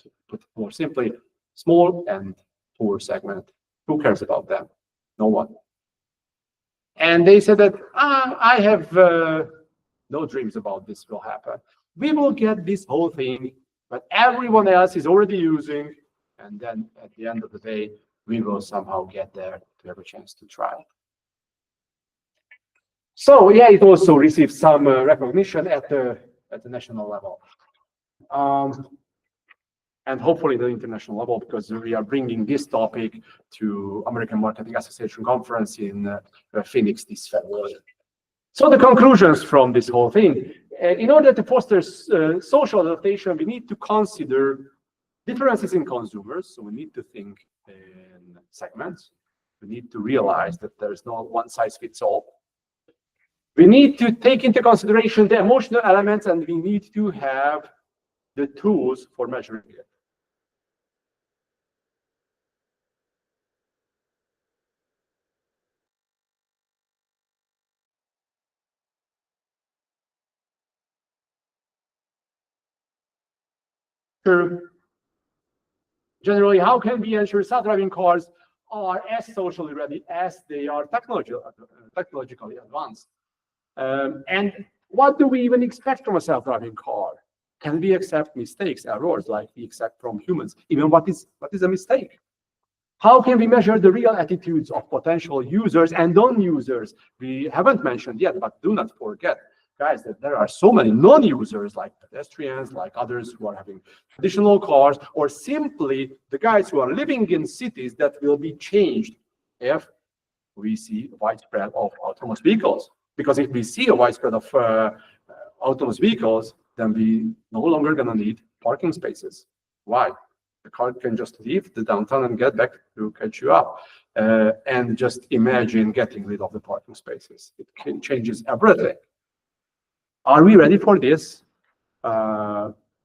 To put it more simply, small and poor segment. Who cares about them? No one. And they said that I have no dreams about this will happen. We will get this whole thing, but everyone else is already using, and then at the end of the day, we will somehow get there to have a chance to try it. So yeah, it also received some recognition at the national level. And hopefully the international level, because we are bringing this topic to American Marketing Association conference in Phoenix this February. So the conclusions from this whole thing, in order to foster social adaptation, we need to consider differences in consumers. So we need to think in segments. We need to realize that there is no one size fits all. We need to take into consideration the emotional elements, and we need to have the tools for measuring it. Generally, how can we ensure self-driving cars are as socially ready as they are technologically advanced? And what do we even expect from a self-driving car? Can we accept mistakes, errors, like we accept from humans? Even what is a mistake? How can we measure the real attitudes of potential users and non-users? We haven't mentioned yet, but do not forget, guys, that there are so many non-users like pedestrians, like others who are having traditional cars, or simply the guys who are living in cities that will be changed if we see widespread of autonomous vehicles. Because if we see a widespread of autonomous vehicles, then we no longer gonna need parking spaces. Why? The car can just leave the downtown and get back to catch you up. And just imagine getting rid of the parking spaces. It changes everything. Are we ready for this?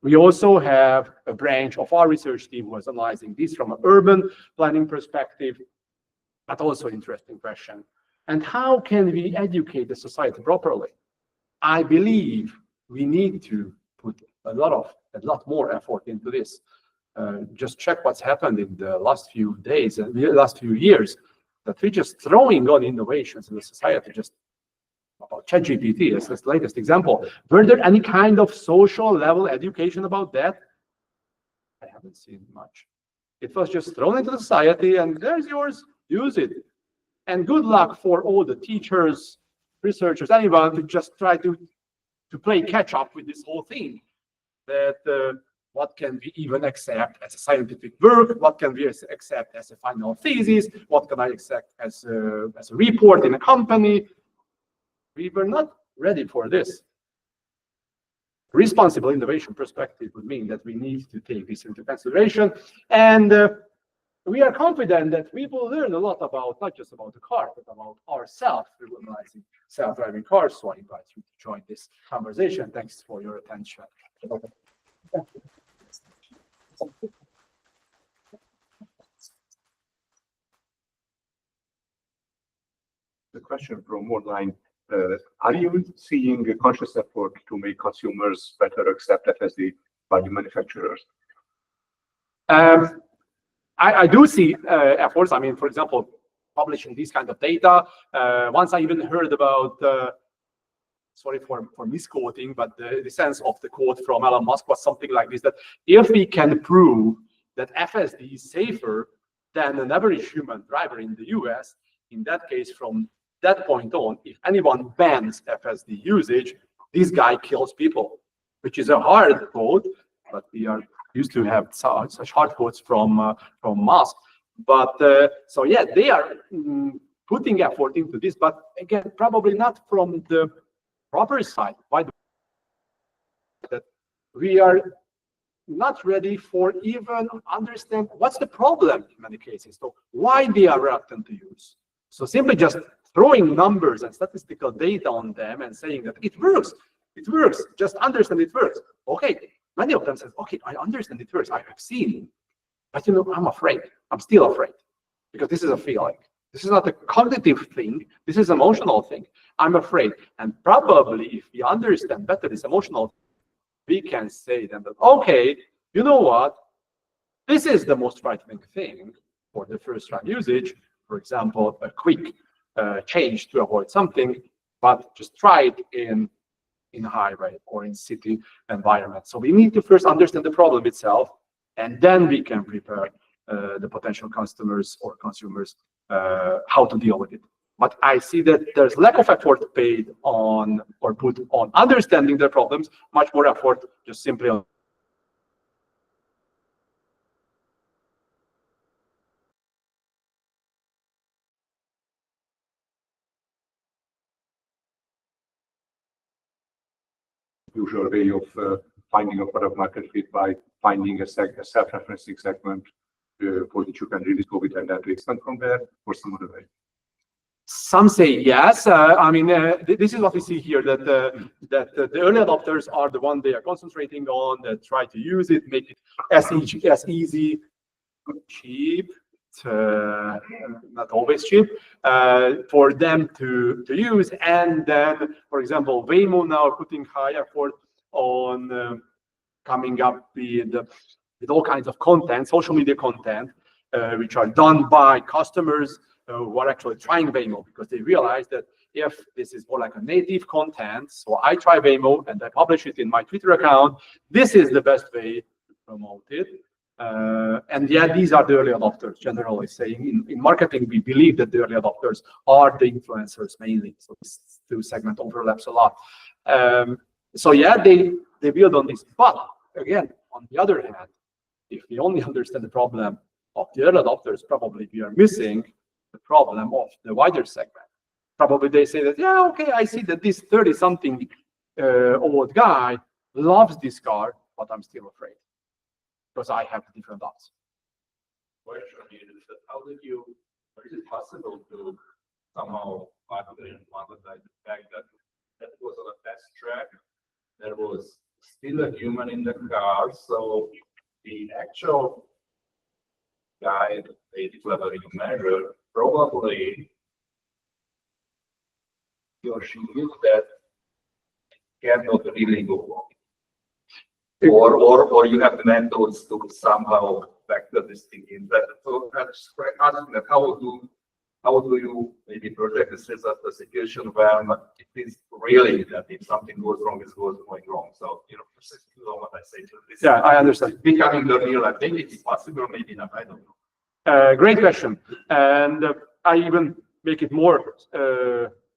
We also have a branch of our research team who is analyzing this from an urban planning perspective, but also interesting question. And how can we educate the society properly? I believe we need to put a lot more effort into this. Just check what's happened in the last few days and the last few years, that we're just throwing on innovations in the society, just about ChatGPT as the latest example. Were there any kind of social level education about that? I haven't seen much. It was just thrown into the society and there's yours, use it. And good luck for all the teachers, researchers, anyone to just try to play catch up with this whole thing. That what can we even accept as a scientific work? What can we accept as a final thesis? What can I accept as a report in a company? We were not ready for this. Responsible innovation perspective would mean that we need to take this into consideration. And we are confident that we will learn a lot about not just about the car, but about ourselves realizing self-driving cars. So I invite you to join this conversation. Thanks for your attention. The question from online, are you seeing a conscious effort to make consumers better accept FSD by the manufacturers? I do see efforts. I mean, for example, publishing these kind of data. Once I even heard about, sorry for misquoting, but the sense of the quote from Elon Musk was something like this, that if we can prove that FSD is safer than an average human driver in the US, in that case, from that point on, if anyone bans FSD usage, this guy kills people, which is a hard quote, but we are used to have such hard quotes from Musk. But so yeah, they are putting effort into this, but again, probably not from the proper side. Why? That we are not ready for even understand what's the problem in many cases. So why they are reluctant to use. So simply just throwing numbers and statistical data on them and saying that it works, just understand it works. Okay, many of them said, okay, I understand it works, I have seen, but you know, I'm afraid. I'm still afraid because this is a feeling. This is not a cognitive thing. This is an emotional thing. I'm afraid. And probably if we understand better this emotional, we can say then that, okay, you know what? This is the most frightening thing for the first time usage. For example, a quick change to avoid something, but just try it in highway or in city environment. So we need to first understand the problem itself, and then we can prepare the potential customers or consumers how to deal with it. But I see that there's lack of effort paid on or put on understanding the problems, much more effort just simply on usual way of finding a product market fit by finding a self-referencing segment for which you can really go with and then to expand from there, or some other way? Some say yes. I mean, this is what we see here, that the early adopters are the one they are concentrating on, that try to use it, make it as easy, cheap, not always cheap, for them to use. And then, for example, Waymo now putting high effort on coming up with all kinds of content, social media content, which are done by customers who are actually trying Waymo, because they realize that if this is more like a native content, so I try Waymo and I publish it in my Twitter account, this is the best way to promote it. And yeah, these are the early adopters, generally saying. In marketing, we believe that the early adopters are the influencers mainly. So this two segment overlaps a lot. So yeah, they build on this. But again, on the other hand, if we only understand the problem of the early adopters, probably we are missing the problem of the wider segment. Probably they say that, yeah, okay, I see that this 30-something old guy loves this car, but I'm still afraid because I have different doubts. Question is that how did you, or is it possible to somehow monetize the fact that that was on a test track, there was still a human in the car, so the actual guy, the delivery measure, probably he or she knew that cannot really go wrong. Or you have methods to somehow factor this thing in. That so that's asking that how do you maybe project this as a situation when it is really that if something goes wrong, it's going wrong. So you know what I say. This yeah, I understand. Becoming the real life. Maybe it's possible, maybe not. I don't know. Great question, and I even make it more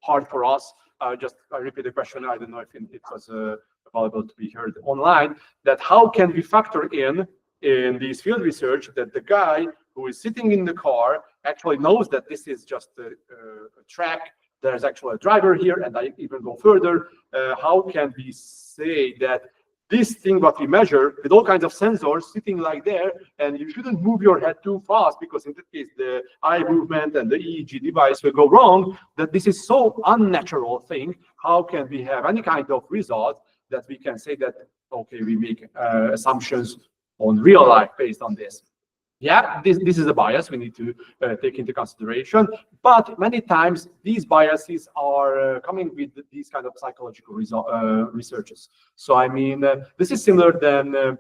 hard for us. I repeat the question. I don't know if it was available to be heard online. That how can we factor in this field research that the guy who is sitting in the car actually knows that this is just a track. There's actually a driver here, and I even go further. How can we say that this thing what we measure with all kinds of sensors sitting like there, and you shouldn't move your head too fast because in that case the eye movement and the EEG device will go wrong, that this is so unnatural thing. How can we have any kind of result that we can say that, okay, we make assumptions on real life based on this? Yeah, this is a bias we need to take into consideration, but many times these biases are coming with these kind of psychological researches. So I mean, this is similar than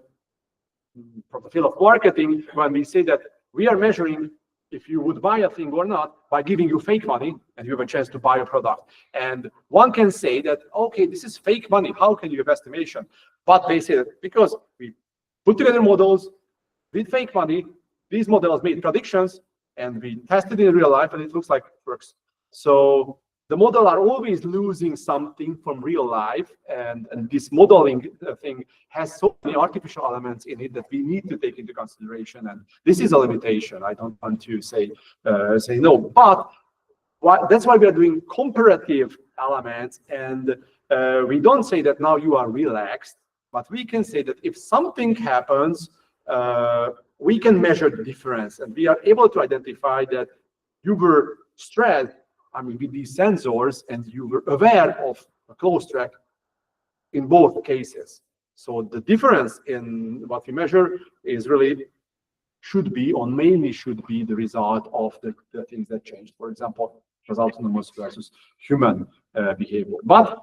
from the field of marketing, when we say that we are measuring if you would buy a thing or not by giving you fake money and you have a chance to buy a product. And one can say that, okay, this is fake money. How can you have estimation? But they say that because we put together models with fake money, these models made predictions and we tested in real life and it looks like it works. So the model are always losing something from real life, and this modeling thing has so many artificial elements in it that we need to take into consideration. And this is a limitation. I don't want to say no, but that's why we are doing comparative elements, and we don't say that now you are relaxed, but we can say that if something happens, we can measure the difference, and we are able to identify that you were stressed, I mean, with these sensors, and you were aware of a close track in both cases. So the difference in what we measure is really should be, or mainly should be, the result of the things that changed. For example, was autonomous versus human behavior. But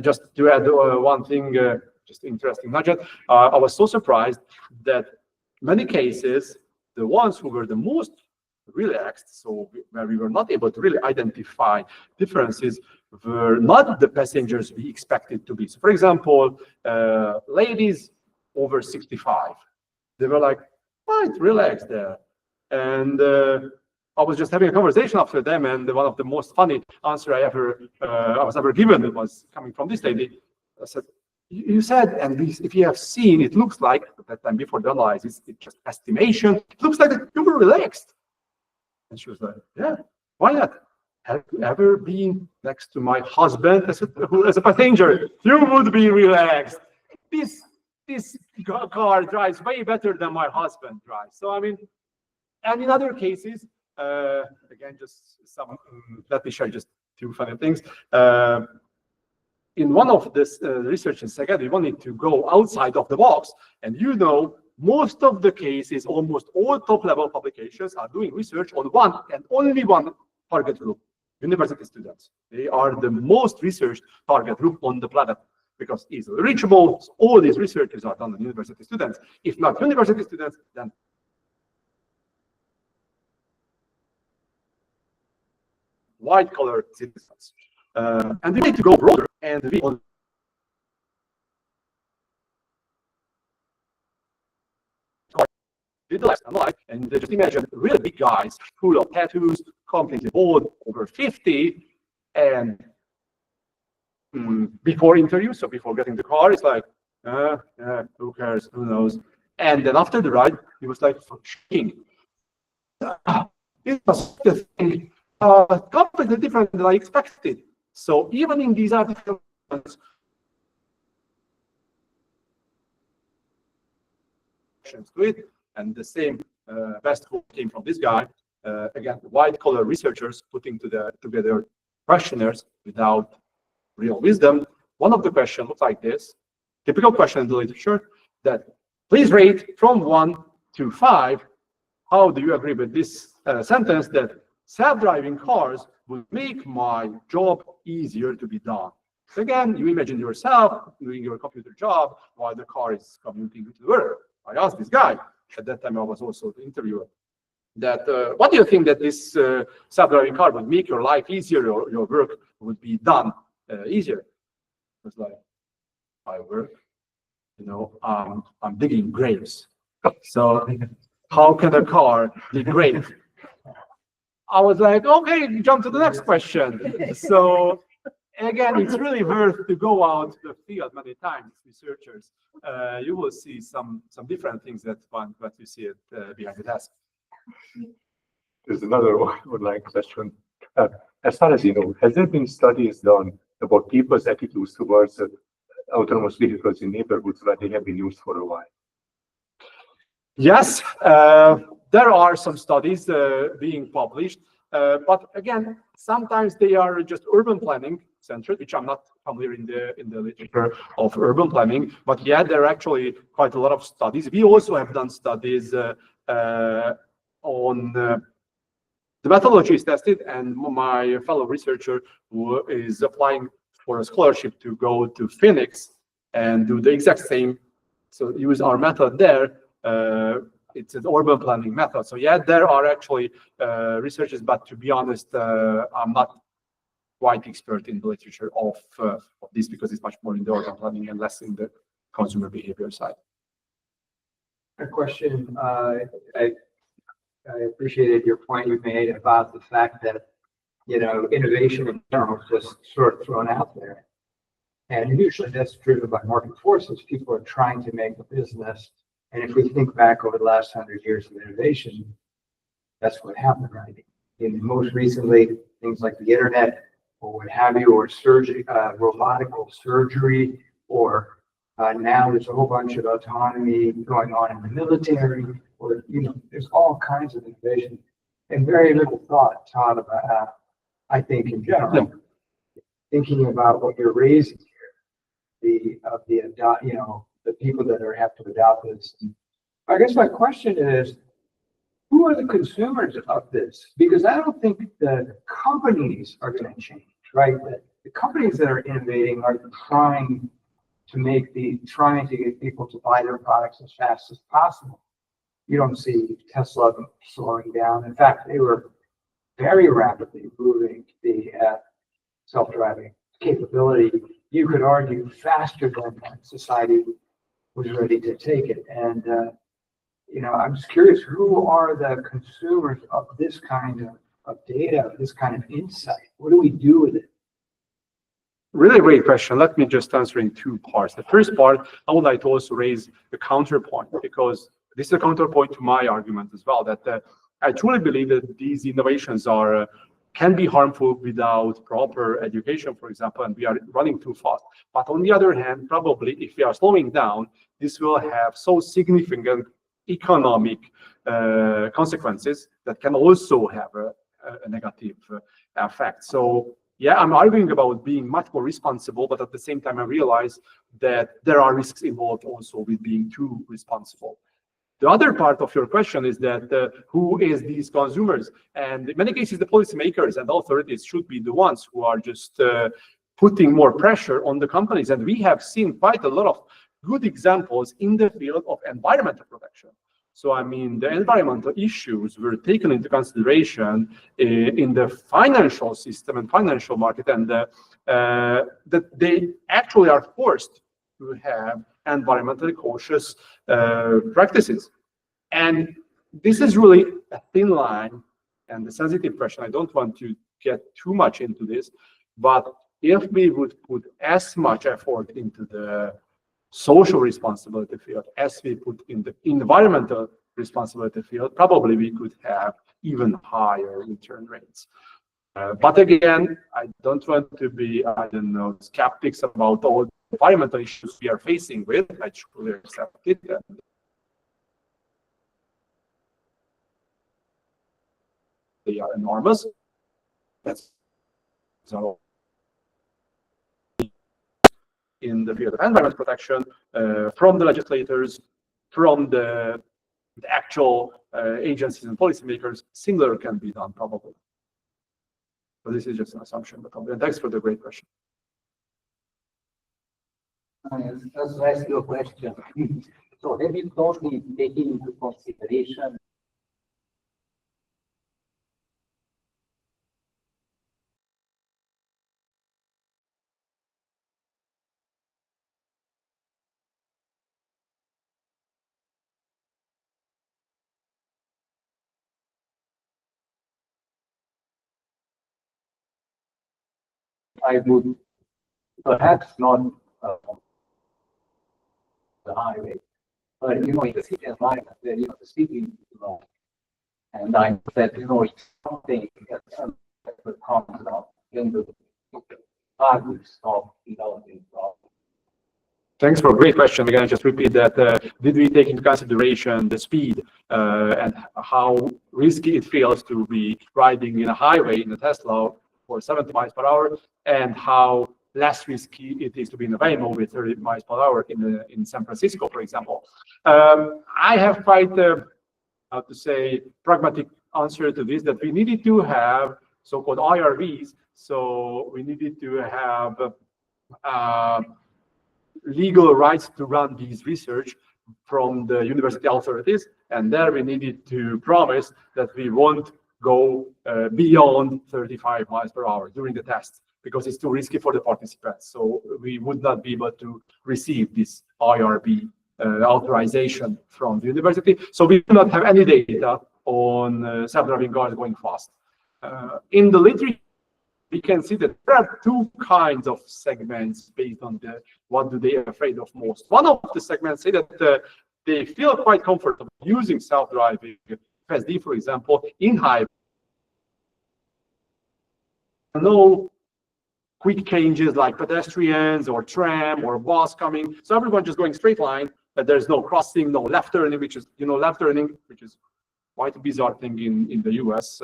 just to add one thing, just interesting nugget, I was so surprised that many cases, the ones who were the most relaxed, so where we were not able to really identify differences, were not the passengers we expected to be. So for example, ladies over 65, they were like quite relaxed there. And I was just having a conversation after them, and one of the most funny answer I was ever given was coming from this lady. I said, you said, and if you have seen, it looks like, at that time before the analysis, it's just estimation, it looks like that you were relaxed. And she was like, yeah, why not? Have you ever been next to my husband as a passenger? You would be relaxed. This car drives way better than my husband drives. So I mean, and in other cases, again, just let me share just two funny things. In one of this research in Szeged, we wanted to go outside of the box. And you know, most of the cases, almost all top-level publications are doing research on one and only one target group, university students. They are the most researched target group on the planet because easily reachable. So all these researches are done on university students. If not university students, then white-collar citizens. And we need to go broader, and we did the last analyze, and just imagine really big guys full of tattoos, completely bald, over 50, and before interview, so before getting the car, it's like, who cares, who knows? And then after the ride, he was like shaking. It was the thing, completely different than I expected. So even in these articles, to it, and the same best quote came from this guy. Again, white-collar researchers putting together questionnaires without real wisdom. One of the questions looked like this, typical question in the literature, that please rate from 1 to 5. How do you agree with this sentence that self-driving cars will make my job easier to be done? So again, you imagine yourself doing your computer job while the car is commuting to work. I asked this guy, at that time I was also the interviewer, that what do you think that this self-driving car would make your life easier, or your work would be done easier? I was like, I work, you know, I'm digging graves. So how can a car dig graves? I was like, okay, jump to the next question. So again, it's really worth to go out to the field many times, researchers. You will see some different things that you see it behind the desk. There's another online question. As far as you know, has there been studies done about people's attitudes towards autonomous vehicles in neighborhoods where they have been used for a while? Yes, there are some studies being published, but again, sometimes they are just urban planning centered, which I'm not familiar in the literature of urban planning. But yeah, there are actually quite a lot of studies. We also have done studies on the methodology is tested, and my fellow researcher who is applying for a scholarship to go to Phoenix and do the exact same, so use our method there. It's an urban planning method. So yeah, there are actually researchers, but to be honest, I'm not quite expert in the literature of this because it's much more in the urban planning and less in the consumer behavior side. A question, I appreciated your point you made about the fact that, innovation in general is just sort of thrown out there. And usually that's driven by market forces. People are trying to make a business. And if we think back over the last 100 years of innovation, that's what happened, right? And most recently, things like the internet or what have you, or surgery, robotic surgery, or now there's a whole bunch of autonomy going on in the military, or, there's all kinds of innovation and very little thought about, I think in general, thinking about what you're raising here, the people that have to adopt this. I guess my question is, who are the consumers of this? Because I don't think the companies are going to change, right? The companies that are innovating are trying to get people to buy their products as fast as possible. You don't see Tesla slowing down. In fact, they were very rapidly improving the self-driving capability. You could argue faster than society was ready to take it. And, I'm just curious, who are the consumers of this kind of data, this kind of insight? What do we do with it? Really great question. Let me just answer in two parts. The first part, I would like to also raise a counterpoint, because this is a counterpoint to my argument as well, that I truly believe that these innovations can be harmful without proper education, for example, and we are running too fast. But on the other hand, probably if we are slowing down, this will have so significant economic consequences that can also have a negative effect. So yeah, I'm arguing about being much more responsible, but at the same time, I realize that there are risks involved also with being too responsible. The other part of your question is that who is these consumers? And in many cases, the policymakers and authorities should be the ones who are just putting more pressure on the companies. And we have seen quite a lot of good examples in the field of environmental protection. So, I mean, the environmental issues were taken into consideration in the financial system and financial market, and that they actually are forced to have environmentally cautious practices. And this is really a thin line and a sensitive question. I don't want to get too much into this, but if we would put as much effort into the social responsibility field as we put in the environmental responsibility field, probably we could have even higher return rates. But again, I don't want to be, skeptics about all the environmental issues we are facing with. I truly accept it. They are enormous. That's so in the field of environment protection, from the legislators, from the actual agencies and policymakers, similar can be done probably. So this is just an assumption, but thanks for the great question. Let's ask you a question. So have you totally taken into consideration I would perhaps not the highway, but in the city environment where the city is long, and I said it's something that comes up in the values of developing problems. Thanks for a great question. Again, I just repeat that, did we take into consideration the speed and how risky it feels to be riding in a highway in a Tesla for 70 miles per hour, and how less risky it is to be in a Waymo with 30 miles per hour in San Francisco, for example? I have quite, how to say, pragmatic answer to this, that we needed to have so-called IRVs. So we needed to have legal rights to run these research from the university authorities, and there we needed to promise that we won't go beyond 35 miles per hour during the tests, because it's too risky for the participants. So we would not be able to receive this IRB authorization from the university. So we do not have any data on self-driving cars going fast. In the literature, we can see that there are two kinds of segments based on what do they are afraid of most. One of the segments say that they feel quite comfortable using self-driving FSD, for example, in highway. No quick changes like pedestrians or tram or bus coming. So everyone just going straight line, but there's no crossing, no left turning, which is, left turning, which is quite a bizarre thing in the US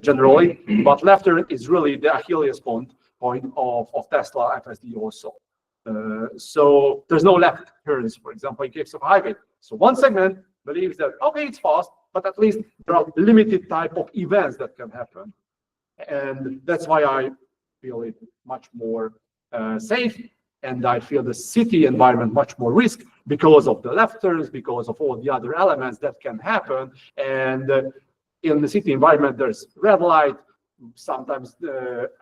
generally. But left turn is really the Achilles point of Tesla FSD also. So there's no left turns, for example, in case of highway. So one segment believes that, okay, it's fast, but at least there are limited type of events that can happen. And that's why I feel it much more safe. And I feel the city environment much more risk because of the left turns, because of all the other elements that can happen. And in the city environment, there's red light. Sometimes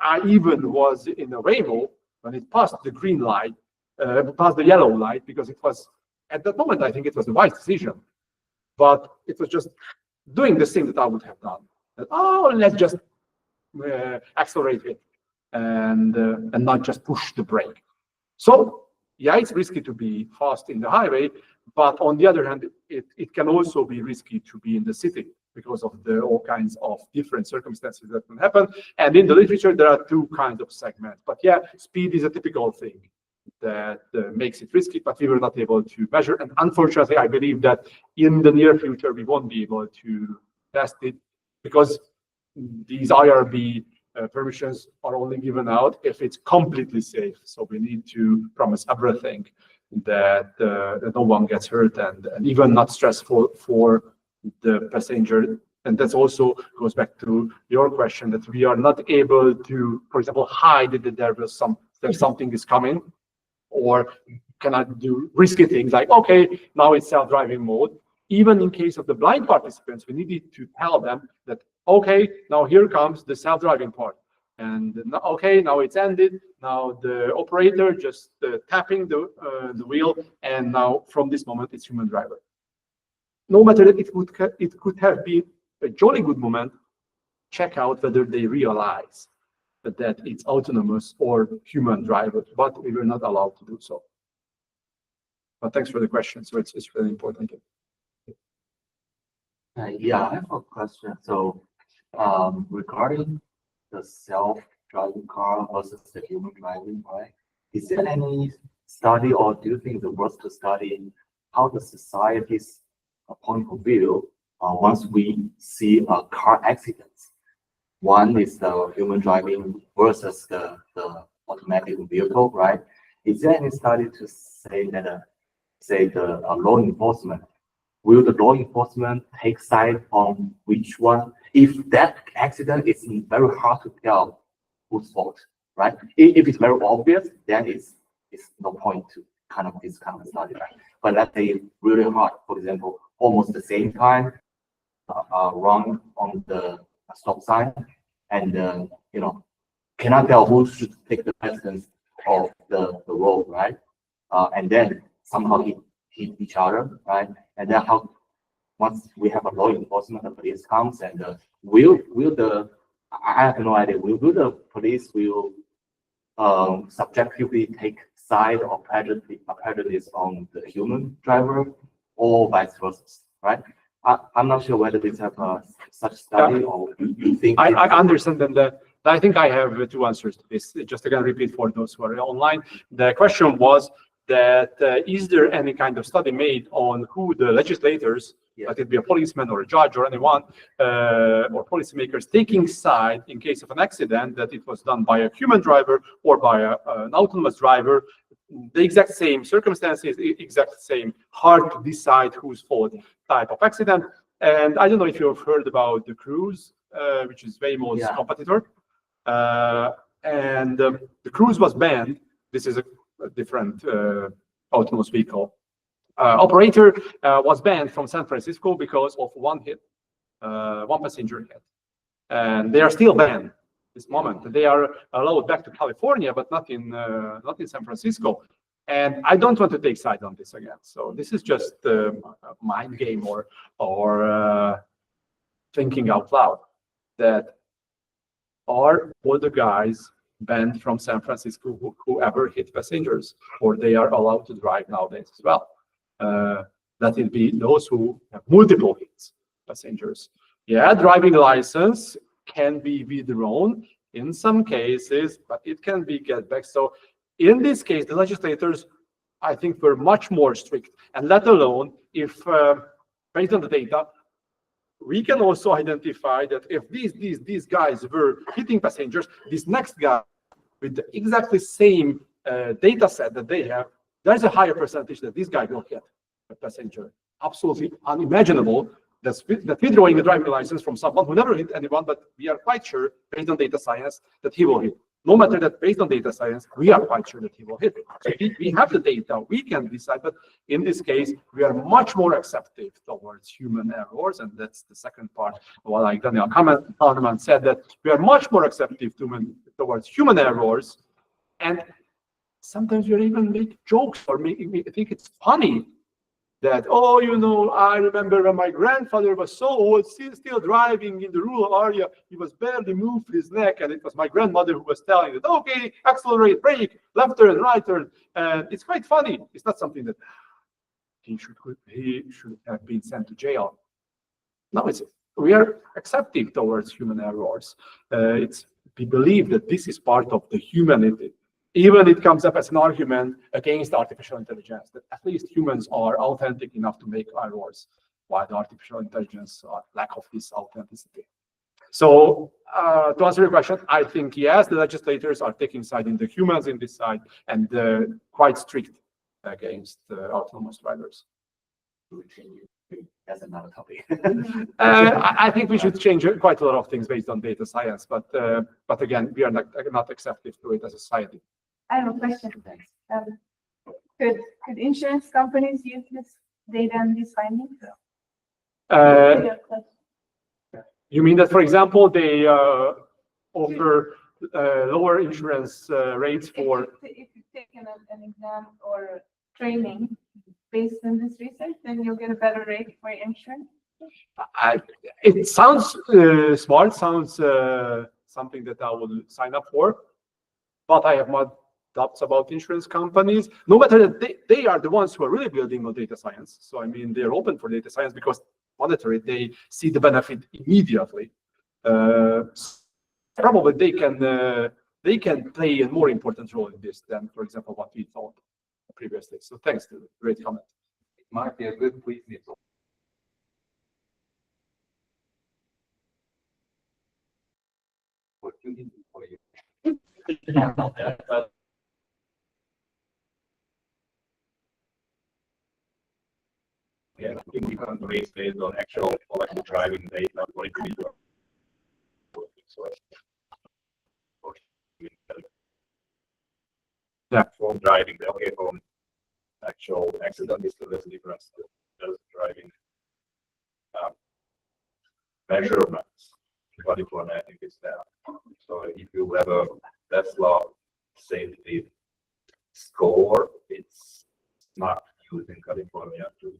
I even was in a Waymo when it passed the green light, passed the yellow light, because it was, at that moment, I think it was a wise decision. But it was just doing the thing that I would have done. That, oh, let's just accelerate it and not just push the brake. So yeah, it's risky to be fast in the highway, but on the other hand, it can also be risky to be in the city because of all kinds of different circumstances that can happen. And in the literature, there are two kinds of segments. But yeah, speed is a typical thing that makes it risky, but we were not able to measure. And unfortunately, I believe that in the near future, we won't be able to test it, because these IRB permissions are only given out if it's completely safe. So we need to promise everything that no one gets hurt and even not stressful for the passenger. And that also goes back to your question, that we are not able to, for example, hide that there's something is coming, or cannot do risky things like, okay, now it's self-driving mode. Even in case of the blind participants, we needed to tell them that, okay, now here comes the self-driving part. And okay, now it's ended. Now the operator just tapping the wheel, and now from this moment it's human driver. No matter that it could have been a jolly good moment, check out whether they realize that it's autonomous or human driver, but we were not allowed to do so. But thanks for the question. So it's really important. Yeah, I have a question. So regarding the self-driving car versus the human driving, right? Is there any study, or do you think it's worth to study how the society's point of view once we see a car accident? One is the human driving versus the automatic vehicle, right? Is there any study to say that, say the law enforcement, will the law enforcement take side on which one? If that accident is very hard to tell whose fault, right? If it's very obvious, then it's no point to this kind of study, right? But let's say it's really hard, for example, almost the same time, run on the stop sign, and cannot tell who should take the precedence of the road, right? And then somehow hit each other, right? And then how, once we have a law enforcement, the police comes, and will the, I have no idea, will the police will subjectively take side or prejudice on the human driver, or vice versa, right? I'm not sure whether we have such study, or you think. I understand that. I think I have two answers to this. Just again, repeat for those who are online. The question was, that is there any kind of study made on who the legislators, let it be a policeman or a judge or anyone, or policymakers taking side in case of an accident, that it was done by a human driver or by an autonomous driver, the exact same circumstances, exact same, hard to decide whose fault type of accident. And I don't know if you've heard about the Cruise, which is Waymo's competitor. And the Cruise was banned. This is a different autonomous vehicle operator, was banned from San Francisco because of one passenger hit. And they are still banned this moment. They are allowed back to California, but not in San Francisco. And I don't want to take side on this again. So this is just a mind game or thinking out loud, that are all the guys banned from San Francisco who ever hit passengers, or they are allowed to drive nowadays as well. That it be those who have multiple hits passengers. Yeah, driving license can be withdrawn in some cases, but it can be get back. So in this case, the legislators, I think, were much more strict, and let alone if, based on the data, we can also identify that if these guys were hitting passengers, this next guy with the exactly same data set that they have, there's a higher percentage that this guy will hit a passenger. Absolutely unimaginable that withdrawing a driving license from someone who never hit anyone, but we are quite sure, based on data science, that he will hit. No matter that, based on data science, we are quite sure that he will hit it. So we have the data, we can decide, but in this case, we are much more accepting towards human errors, and that's the second part. Well, like Daniel Kahneman said, that we are much more accepting towards human errors, and sometimes we even make jokes or think it's funny that, oh, you know, I remember when my grandfather was so old, still driving in the rural area, he was barely moved his neck, and it was my grandmother who was telling that, okay, accelerate, brake, left turn, right turn. And it's quite funny. It's not something that he should have been sent to jail. No, we are accepting towards human errors. We believe that this is part of the humanity. Even it comes up as an argument against artificial intelligence, that at least humans are authentic enough to make errors, while the artificial intelligence lack of this authenticity. So to answer your question, I think yes, the legislators are taking side in the humans in this side, and quite strict against autonomous drivers. That's another topic. I think we should change quite a lot of things based on data science, but again, we are not acceptive to it as a society. I have a question. Could insurance companies use this data and these findings? You mean that, for example, they offer lower insurance rates for? If you take an exam or training based on this research, then you'll get a better rate for insurance? It sounds smart, sounds something that I would sign up for, but I have my doubts about insurance companies, no matter that they are the ones who are really building on data science. So, I mean, they're open for data science because monetary, they see the benefit immediately. Probably they can play a more important role in this than, for example, what we thought previously. So thanks to the great comment. It might be a good business opportunity for you. Yeah, I think we can't raise based on actual electric driving data for individual. Yeah, from driving, okay, from actual accident is the difference. Just driving measurements. California, I think it's there. So if you have a Tesla safety score, it's not used in California to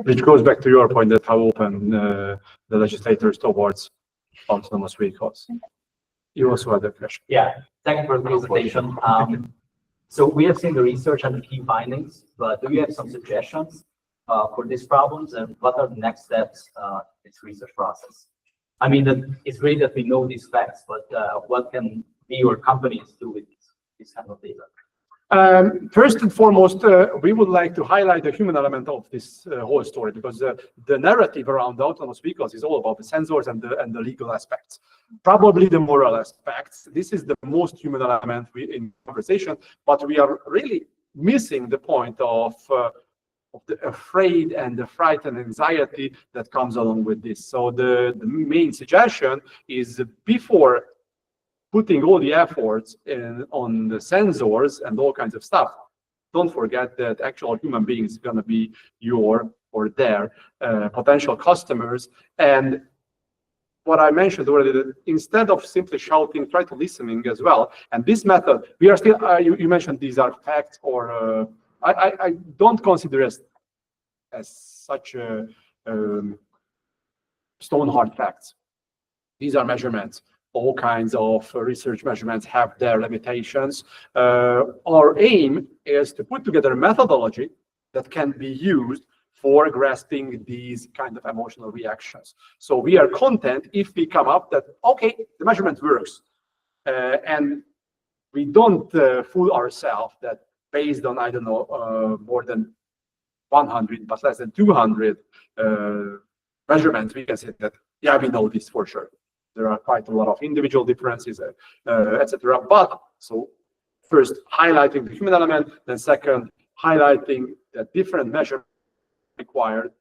which goes back to your point that how open the legislators towards autonomous vehicles. You also had a question. Yeah, thank you for the presentation. So we have seen the research and the key findings, but do you have some suggestions for these problems, and what are the next steps in this research process? I mean, it's great that we know these facts, but what can we or companies do with this kind of data? First and foremost, we would like to highlight the human element of this whole story, because the narrative around autonomous vehicles is all about the sensors and the legal aspects, probably the moral aspects. This is the most human element in conversation, but we are really missing the point of the afraid and the fright and anxiety that comes along with this. So the main suggestion is, before putting all the efforts on the sensors and all kinds of stuff, don't forget that actual human beings are going to be your or their potential customers. And what I mentioned already, that instead of simply shouting, try to listening as well. And this method, we are still, you mentioned these are facts, or I don't consider as such stone hard facts. These are measurements. All kinds of research measurements have their limitations. Our aim is to put together a methodology that can be used for grasping these kind of emotional reactions. So we are content if we come up that, okay, the measurement works. And we don't fool ourselves that based on, I don't know, more than 100, but less than 200 measurements, we can say that, yeah, we know this for sure. There are quite a lot of individual differences, etc. But so first, highlighting the human element, then second, highlighting that different measures required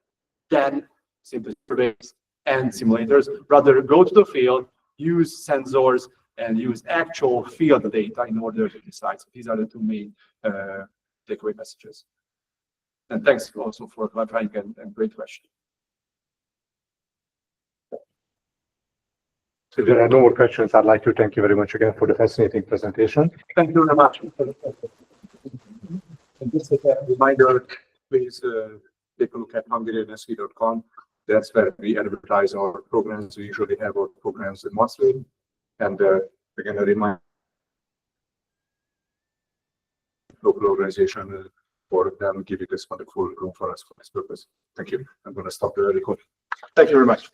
than simply surveys and simulators. Rather, go to the field, use sensors, and use actual field data in order to decide. So these are the two main takeaway messages. And thanks also for clarifying and great question. So if there are no more questions, I'd like to thank you very much again for the fascinating presentation. Thank you very much. And just a reminder, please take a look at HungarianSC.com. That's where we advertise our programs. We usually have our programs monthly. And again, a reminder, local organization for them giving this wonderful room for us for this purpose. Thank you. I'm going to stop the recording. Thank you very much.